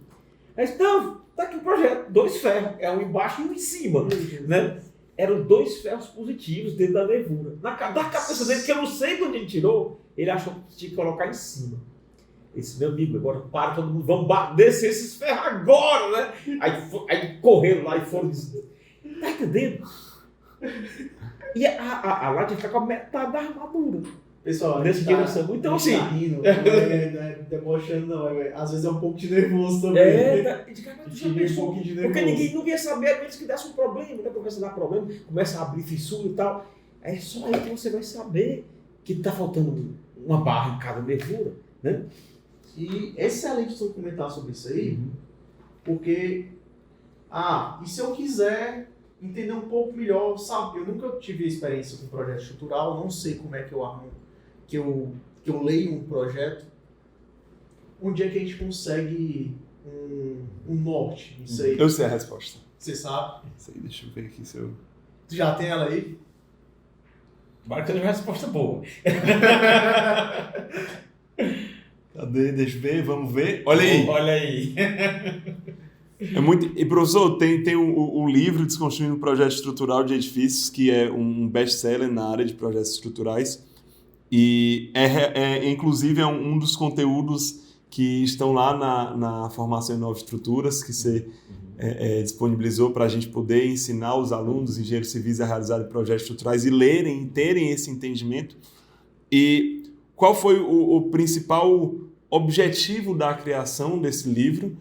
Aí disse, não, tá aqui o projeto. 2 ferros, é um embaixo e um em cima, né? Eram 2 ferros positivos dentro da nervura. Da cabeça dele, que eu não sei de onde ele tirou, ele achou que tinha que colocar em cima. Esse meu amigo, agora para todo mundo, vamos descer esses ferros agora, né? Aí correram lá e foram. Tá entendendo? E a laje fica com a metade da armadura. Pessoal, nessa direção. Então, assim. Tá rindo, não é debochando, não. Às vezes é um pouco de nervoso também. Porque ninguém não ia saber, a menos que desse um problema, né? Começa a dar problema, começa a abrir fissura e tal. É só aí que você vai saber que está faltando uma barra em cada nervura, né? E é excelente você comentar sobre isso aí, porque, e se eu quiser entender um pouco melhor, sabe, eu nunca tive experiência com projeto estrutural, não sei como é que eu arrumo, que eu leio um projeto, onde é que a gente consegue um norte nisso aí? Eu sei a resposta. Você sabe? Isso aí, deixa eu ver aqui se eu... Tu já tem ela aí? Vai ter uma resposta boa. Cadê? Deixa eu ver, vamos ver. Olha aí. Olha aí. É muito... E, professor, tem o livro Desconstruindo o Projeto Estrutural de Edifícios, que é um best-seller na área de projetos estruturais. E, inclusive, é um dos conteúdos que estão lá na formação em novas estruturas, que você disponibilizou para a gente poder ensinar os alunos, engenheiros civis, a realizarem projetos estruturais e lerem, e terem esse entendimento. E qual foi o principal objetivo da criação desse livro?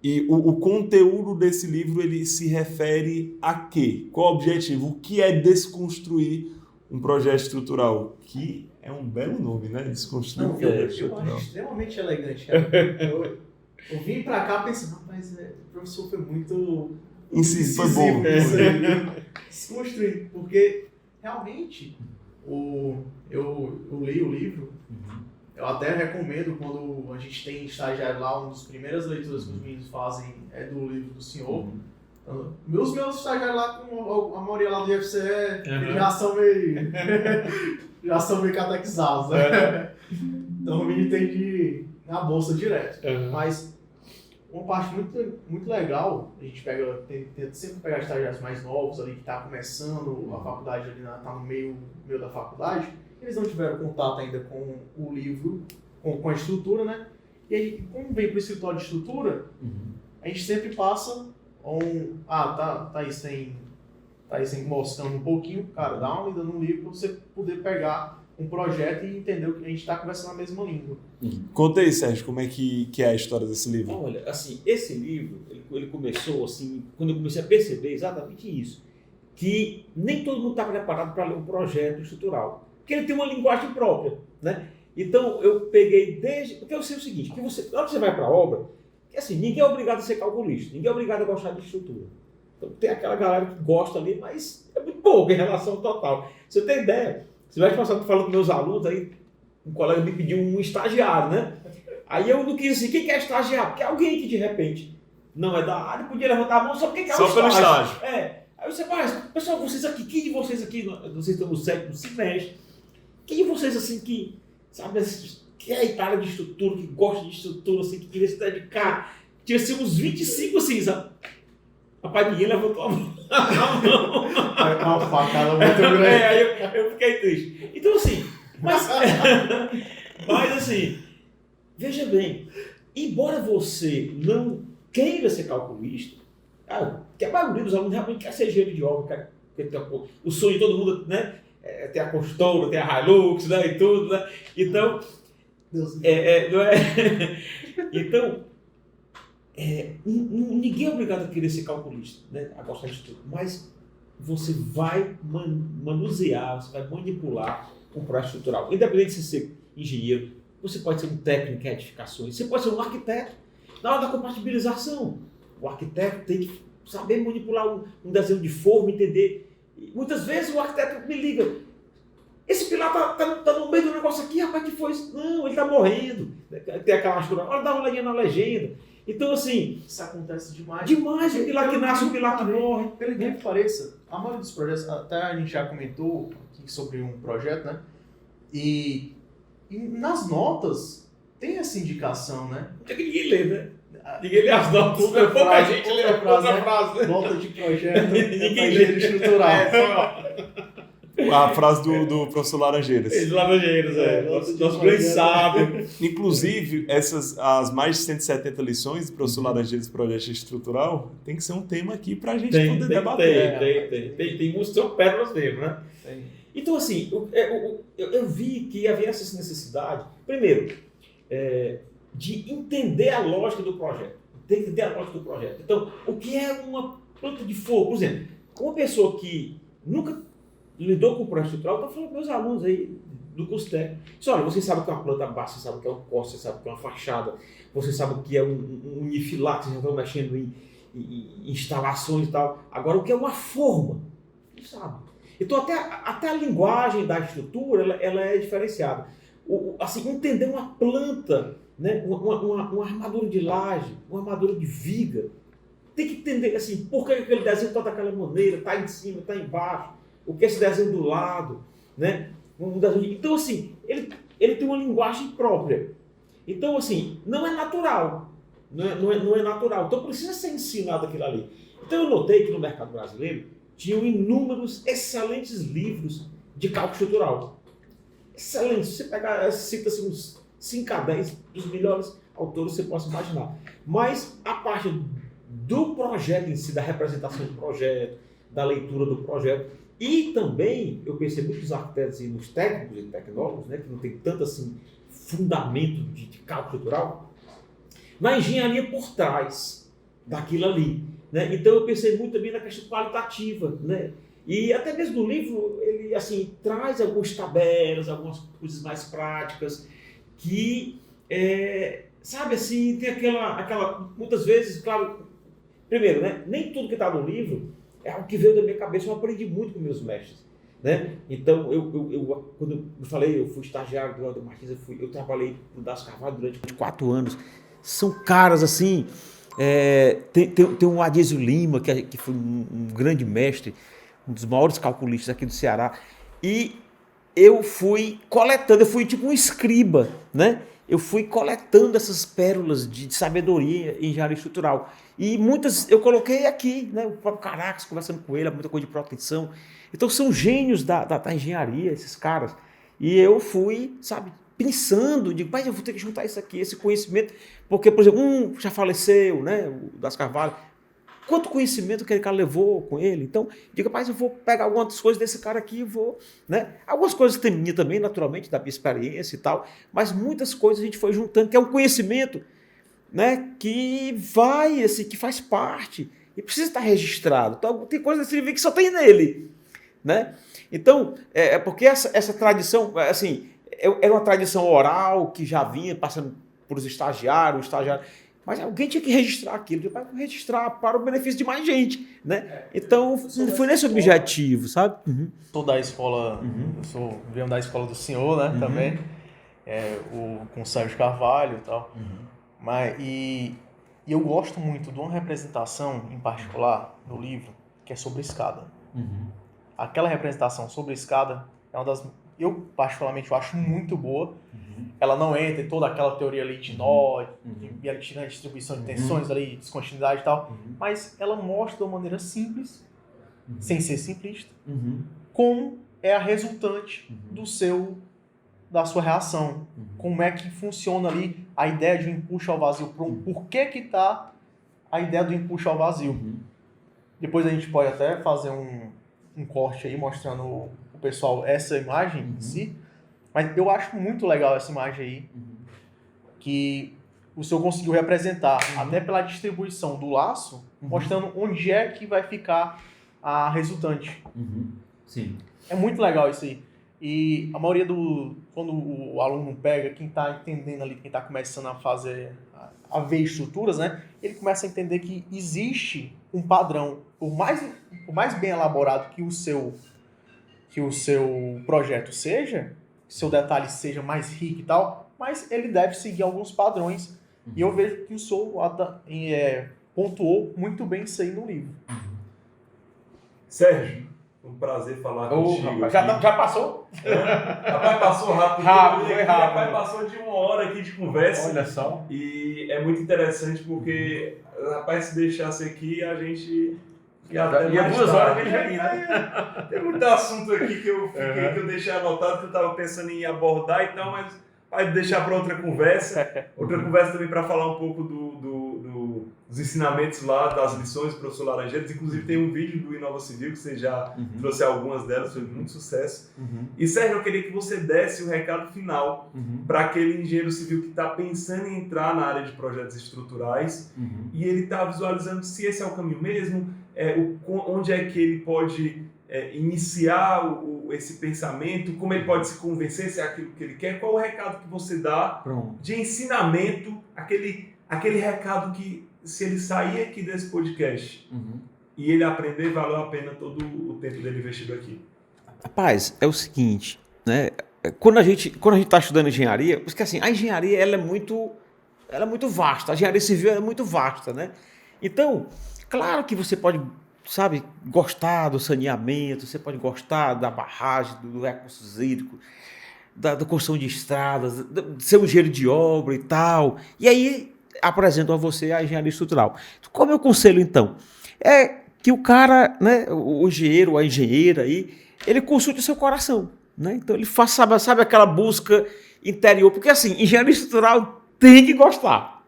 E o conteúdo desse livro, ele se refere a quê? Qual o objetivo? O que é desconstruir um projeto estrutural? Que é um belo nome, né? Desconstruir um projeto estrutural. Eu acho extremamente elegante, cara. Eu vim pra cá pensando, mas o professor foi muito Incisivo, foi bom. Desconstruir, porque realmente eu li o livro. Eu até recomendo quando a gente tem estagiário lá, uma das primeiras leituras que os meninos fazem é do livro do senhor. Então, meus estagiários lá, com a maioria lá do IFCE, eles já são meio catequizados, né? Então o menino tem de ir na bolsa direto. Mas uma parte muito legal, a gente tenta sempre pegar estagiários mais novos ali, que está começando a faculdade, ali está no meio da faculdade. Eles não tiveram contato ainda com o livro, com a estrutura, né? E aí, como vem para o escritório de estrutura, a gente sempre passa Thaís tem mostrando um pouquinho, cara, dá uma lida no livro para você poder pegar um projeto e entender que a gente está conversando a mesma língua. Conta aí, Sérgio, como é que é a história desse livro? Olha, assim, esse livro, ele começou assim, quando eu comecei a perceber exatamente isso, que nem todo mundo está preparado para ler um projeto estrutural. Porque ele tem uma linguagem própria, né? Então, eu peguei porque eu sei o seguinte, que na hora que você vai para a obra, que assim, ninguém é obrigado a ser calculista, ninguém é obrigado a gostar de estrutura. Então, tem aquela galera que gosta ali, mas é muito pouco em relação ao total. Você tem ideia? Você vai passar falando com meus alunos, aí um colega me pediu um estagiário, né? Aí eu não quis assim, quem quer estagiário? Porque é alguém que de repente não é da área, podia levantar a mão só porque quer o estágio. Só pelo estágio. Aí você vai, pessoal, vocês aqui, quem de vocês aqui, vocês estão no 7º semestre, quem de vocês assim que, sabe, que é a área de estrutura, que gosta de estrutura, assim, que queria se dedicar? Tinha assim uns 25 assim, sabe? Rapaz, ninguém levantou a mão. Uma facada muito grande. Aí eu fiquei triste. Então assim, mas assim, veja bem, embora você não queira ser calculista, que a maioria dos alunos realmente quer ser engenheiro de obra, o sonho de todo mundo, né? Tem a Construtora, tem a Hilux, né? E tudo, né? Então, não é? Então, ninguém é obrigado a querer ser calculista, né? A gostar de tudo, mas você vai manusear, você vai manipular um projeto estrutural. Independente de você ser engenheiro, você pode ser um técnico em edificações, você pode ser um arquiteto. Na hora da compatibilização, o arquiteto tem que saber manipular um desenho de forma, entender. E muitas vezes o arquiteto me liga, esse pilar tá no meio do negócio aqui, rapaz, que foi isso? Não, ele tá morrendo. Tem aquela astura, olha, dá uma olhadinha na legenda. Então, assim... Isso acontece demais. Demais, o pilar que nasce, o pilar que morre. Pelo que pareça, a maioria dos projetos, até a gente já comentou aqui sobre um projeto, né? E nas notas tem essa indicação, né? Não tem que ninguém lê, né? Ninguém lê as notas. Pouca gente lê outra frase. Nota de projeto, ninguém lê estrutural. A frase do professor Laranjeiras. Laranjeiras, nosso grande sábio. Inclusive, as mais de 170 lições do professor Laranjeiras Projeto Estrutural tem que ser um tema aqui para a gente poder debater. Tem muitos são pérolas mesmo, né? Tem. Então, assim, eu vi que havia essa necessidade, primeiro, de entender a lógica do projeto. Entender a lógica do projeto. Então, o que é uma planta de fogo? Por exemplo, uma pessoa que nunca lidou com o projeto estrutural, estou falando para meus alunos aí do curso técnico. Olha, você sabe o que é uma planta baixa, você sabe o que é um corte, você sabe o que é uma fachada, você sabe o que é um unifilar, que vocês já estão mexendo em instalações e tal. Agora, o que é uma forma? Não sabe. Então, até a linguagem da estrutura, ela é diferenciada. Assim, entender uma planta, né? uma armadura de laje, uma armadura de viga, tem que entender assim, por que aquele desenho está daquela maneira, está em cima, está embaixo, o que é esse desenho do lado, né? Então, assim, ele tem uma linguagem própria. Então, assim, não é natural. Não é natural. Então, precisa ser ensinado aquilo ali. Então, eu notei que no mercado brasileiro tinham inúmeros excelentes livros de cálculo estrutural. Excelentes. Você pegar, cita assim, uns 5 a 10 dos melhores autores que você possa imaginar. Mas a parte do projeto em si, da representação do projeto, da leitura do projeto, e também eu percebi que os arquitetos e os técnicos e tecnólogos, né, que não tem tanto assim fundamento de cálculo estrutural, na engenharia por trás daquilo ali, né? Então eu pensei muito também na questão qualitativa, né? E até mesmo no livro ele assim traz algumas tabelas, algumas coisas mais práticas que sabe assim, tem aquela muitas vezes, claro, primeiro, né, nem tudo que está no livro é algo que veio da minha cabeça, eu aprendi muito com meus mestres, né? Então, quando eu falei, eu fui estagiário do Helder Martins, eu trabalhei no Das Carvalho durante 4 anos. São caras assim, tem um Adísio Lima, que foi um grande mestre, um dos maiores calculistas aqui do Ceará, e eu fui coletando, eu fui tipo um escriba, né? Eu fui coletando essas pérolas de sabedoria em engenharia estrutural. E muitas eu coloquei aqui, né? O próprio Caracas, conversando com ele, muita coisa de proteção. Então são gênios da engenharia, esses caras. E eu fui, sabe, pensando, digo, mas eu vou ter que juntar isso aqui, esse conhecimento. Porque, por exemplo, um já faleceu, né? O Das Carvalho. Quanto conhecimento aquele cara levou com ele. Então, diga, rapaz, eu vou pegar algumas coisas desse cara aqui e vou, né? Algumas coisas tem minha também, naturalmente, da minha experiência e tal, mas muitas coisas a gente foi juntando, que é um conhecimento, né? Que vai, assim, que faz parte e precisa estar registrado. Então, tem coisas desse livro que só tem nele, né? Então, porque essa tradição, assim, era uma tradição oral que já vinha passando por os estagiários, mas alguém tinha que registrar aquilo, para registrar para o benefício de mais gente, né? Então, foi nesse objetivo, sabe? Uhum. Sou da escola, venho da escola do senhor, né, também, com o Sérgio Carvalho e tal, e eu gosto muito de uma representação em particular no livro, que é sobre escada. Aquela representação sobre escada é uma das... Eu, particularmente, eu acho muito boa. Ela não entra em toda aquela teoria ali de nó, de distribuição de tensões, ali, descontinuidade e tal, mas ela mostra de uma maneira simples, sem ser simplista, como é a resultante da sua reação. Como é que funciona ali a ideia de um empuxo ao vazio. Por que está a ideia do empuxo ao vazio. Depois a gente pode até fazer um corte aí mostrando o pessoal essa imagem em si, mas eu acho muito legal essa imagem aí, que o senhor conseguiu representar, até pela distribuição do laço, mostrando onde é que vai ficar a resultante. Sim. É muito legal isso aí. E a maioria quando o aluno pega, quem está entendendo ali, quem está começando a ver estruturas, né, ele começa a entender que existe um padrão, por mais bem elaborado que o seu projeto seja, que seu detalhe seja mais rico e tal, mas ele deve seguir alguns padrões. E eu vejo que o senhor pontuou muito bem isso aí no livro. Sérgio, um prazer falar contigo. Rapaz, já passou? Rapaz, passou rápido. Foi rápido. Rapaz, passou de 1 hora aqui de conversa. Olha só. E é muito interessante porque, rapaz, se deixasse aqui, a gente... E há 2 horas que ele já ia, né? Tem muito assunto aqui que eu deixei anotado, que eu estava pensando em abordar e tal, mas vai deixar para outra conversa. Outra conversa também para falar um pouco dos ensinamentos lá, das lições do professor Laranjeiras. Inclusive tem um vídeo do Inova Civil que você já trouxe algumas delas, foi muito sucesso. E Sérgio, eu queria que você desse o recado final para aquele engenheiro civil que está pensando em entrar na área de projetos estruturais e ele está visualizando se esse é o caminho mesmo, onde é que ele pode iniciar esse pensamento, como ele pode se convencer se é aquilo que ele quer, qual o recado que você dá de ensinamento, aquele recado que se ele sair aqui desse podcast e ele aprender, valeu a pena todo o tempo dele investido aqui. Rapaz, é o seguinte, né? Quando a gente está estudando engenharia, porque assim, a engenharia ela é muito vasta, a engenharia civil é muito vasta, né? Então, claro que você pode sabe, gostar do saneamento, você pode gostar da barragem, do recursos hídricos, da construção de estradas, de ser um engenheiro de obra e tal. E aí apresentam a você a engenharia estrutural. Qual é o meu conselho, então? É que o cara, né, o engenheiro, a engenheira aí, ele consulte o seu coração, né? Então ele faz, sabe aquela busca interior, porque assim, engenharia estrutural tem que gostar.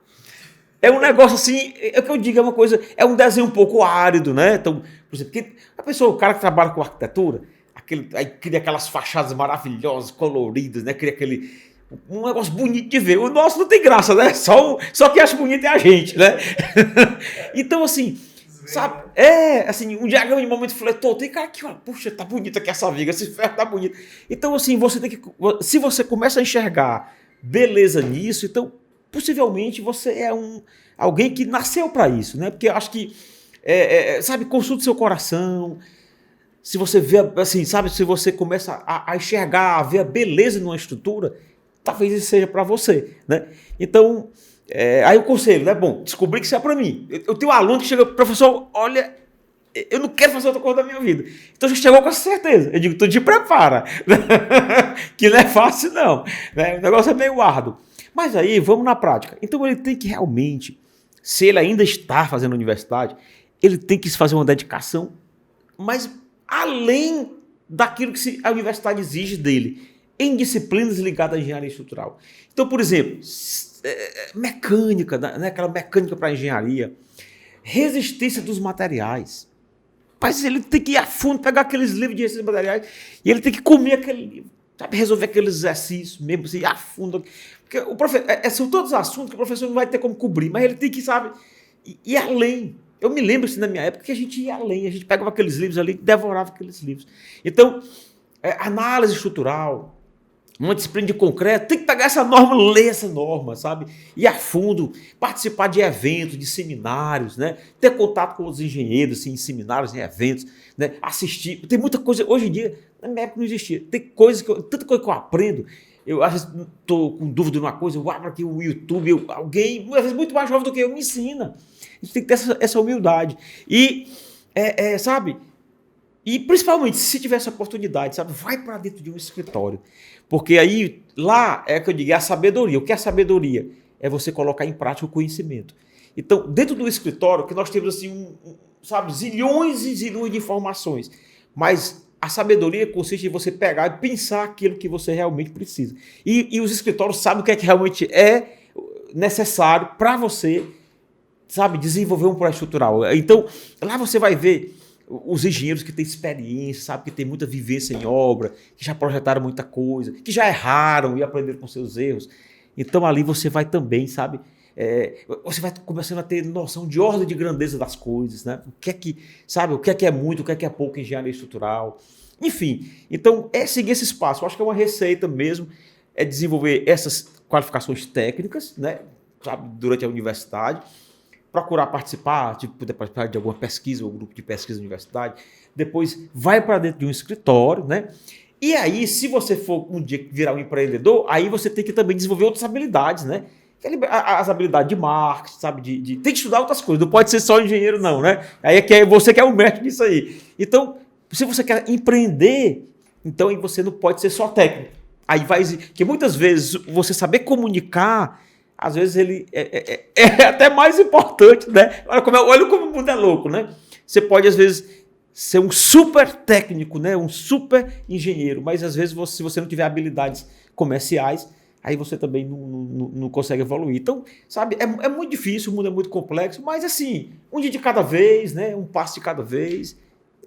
É um negócio assim, é o que eu digo, é uma coisa, é um desenho um pouco árido, né? Então, por exemplo, a pessoa, o cara que trabalha com arquitetura, aí cria aquelas fachadas maravilhosas, coloridas, né? Cria um negócio bonito de ver. O nosso não tem graça, né? Só quem acha bonito é a gente, né? Então, assim, sabe? Assim, um diagrama de momento fletor, tem cara que, puxa, tá bonita aqui essa viga, esse ferro tá bonito. Então, assim, você tem que, se você começa a enxergar beleza nisso, então, possivelmente você é alguém que nasceu para isso, né? Porque eu acho que, sabe, consulte seu coração. Se você vê, assim, sabe, se você começa a enxergar, a ver a beleza numa estrutura, talvez isso seja para você, né? Então, aí o conselho, né? Bom, descobri que isso é para mim. Eu tenho um aluno que chega, professor, olha, eu não quero fazer outra coisa da minha vida. Então, você chegou com essa certeza. Eu digo, tu te prepara, que não é fácil não, né? O negócio é meio árduo. Mas aí, vamos na prática. Então, ele tem que realmente, se ele ainda está fazendo universidade, ele tem que fazer uma dedicação, mas além daquilo que a universidade exige dele, em disciplinas ligadas à engenharia estrutural. Então, por exemplo, mecânica, né, aquela mecânica para engenharia, resistência dos materiais. Mas ele tem que ir a fundo, pegar aqueles livros de resistência dos materiais, e ele tem que comer aquele livro, sabe, resolver aqueles exercícios mesmo, assim, a fundo. Porque o professor, são todos assuntos que o professor não vai ter como cobrir, mas ele tem que, sabe, ir além. Eu me lembro assim, na minha época que a gente ia além, a gente pegava aqueles livros ali e devorava aqueles livros. Então, análise estrutural, uma disciplina de concreto, tem que pegar essa norma, ler essa norma, sabe? Ir a fundo, participar de eventos, de seminários, né? Ter contato com os engenheiros, assim, em seminários, em eventos, né? Assistir. Tem muita coisa, hoje em dia, na minha época não existia. Tem coisa tanta coisa que eu aprendo. Eu às vezes estou com dúvida de uma coisa, eu abro aqui o YouTube, alguém, às vezes muito mais jovem do que eu, me ensina. A gente tem que ter essa humildade. E, sabe, e principalmente se tiver essa oportunidade, sabe, vai para dentro de um escritório. Porque aí, lá, é que eu digo, é a sabedoria. O que é a sabedoria? É você colocar em prática o conhecimento. Então, dentro do escritório, que nós temos, assim, sabe, zilhões e zilhões de informações. Mas a sabedoria consiste em você pegar e pensar aquilo que você realmente precisa. E os escritórios sabem o que é que realmente é necessário para você, sabe, desenvolver um projeto estrutural. Então, lá você vai ver os engenheiros que têm experiência, sabe, que têm muita vivência em obra, que já projetaram muita coisa, que já erraram e aprenderam com seus erros. Então, ali você vai também, sabe, você vai começando a ter noção de ordem de grandeza das coisas, né? O que é muito, o que é pouco em engenharia estrutural. Enfim, então, seguir esse espaço. Eu acho que é uma receita mesmo, é desenvolver essas qualificações técnicas, né, sabe, durante a universidade, procurar participar, poder participar de alguma pesquisa ou grupo de pesquisa da universidade, depois vai para dentro de um escritório, né? E aí, se você for um dia virar um empreendedor, aí você tem que também desenvolver outras habilidades, né? As habilidades de marketing, sabe? Tem que estudar outras coisas, não pode ser só engenheiro, não, né? Aí você que é o mestre disso aí. Então, se você quer empreender, então aí você não pode ser só técnico. Aí que muitas vezes você saber comunicar, às vezes ele é até mais importante, né? Olha como o mundo é louco, né? Você pode, às vezes, ser um super técnico, né? Um super engenheiro, mas às vezes, se você não tiver habilidades comerciais, aí você também não consegue evoluir. Então, sabe, é muito difícil, o mundo é muito complexo, mas assim, um dia de cada vez, né? Um passo de cada vez,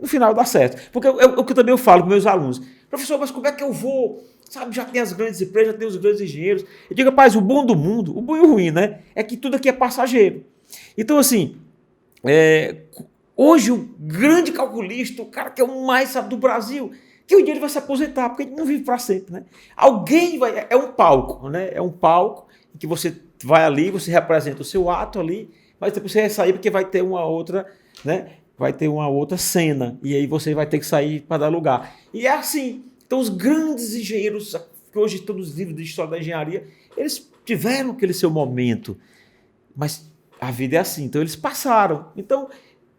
no final dá certo. Porque o que também eu falo com meus alunos, professor, mas como é que eu vou... Sabe, já tem as grandes empresas, já tem os grandes engenheiros. Eu digo, rapaz, o bom do mundo, o bom e o ruim, né? É que tudo aqui é passageiro. Então, assim, hoje o grande calculista, o cara que é o mais sabe do Brasil, que um dia ele vai se aposentar, porque ele não vive para sempre, né? Alguém vai... É um palco, né? É um palco em que você vai ali, você representa o seu ato ali, mas depois você vai sair porque vai ter uma outra, né? Vai ter uma outra cena. E aí você vai ter que sair para dar lugar. E é assim... Então, os grandes engenheiros, que hoje estão nos livros de história da engenharia, eles tiveram aquele seu momento. Mas a vida é assim, então eles passaram. Então,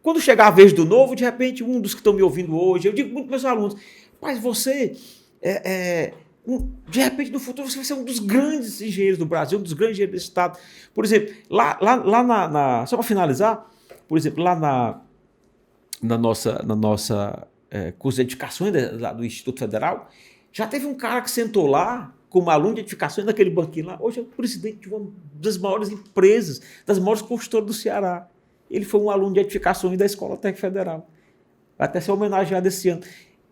quando chegar a vez do novo, de repente, um dos que estão me ouvindo hoje, eu digo muito para meus alunos, mas você, de repente, no futuro, você vai ser um dos grandes engenheiros do Brasil, um dos grandes engenheiros desse estado. Por exemplo, só para finalizar, por exemplo, lá na nossa curso de edificações do Instituto Federal, já teve um cara que sentou lá, como aluno de edificações, naquele banquinho lá, hoje é o presidente de uma das maiores empresas, das maiores construtoras do Ceará. Ele foi um aluno de edificações da Escola Técnica Federal. Vai até ser homenageado esse ano.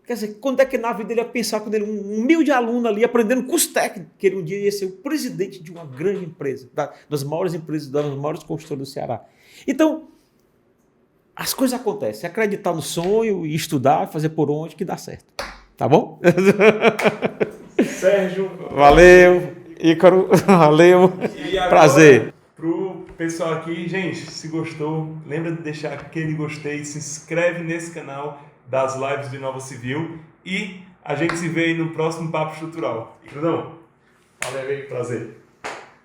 Quer dizer, quando é que na vida ele ia pensar, quando ele um humilde aluno ali, aprendendo curso técnico, que ele um dia ia ser o presidente de uma grande empresa, das maiores empresas, das maiores construtoras do Ceará. Então, as coisas acontecem. Acreditar no sonho, e estudar, fazer por onde, que dá certo. Tá bom? Sérgio. Valeu. Ícaro, valeu. E agora, prazer. Pro pessoal aqui, gente, se gostou, lembra de deixar aquele gostei, se inscreve nesse canal das lives do Inova Civil e a gente se vê aí no próximo Papo Estrutural. Brunão, Valeu aí. prazer.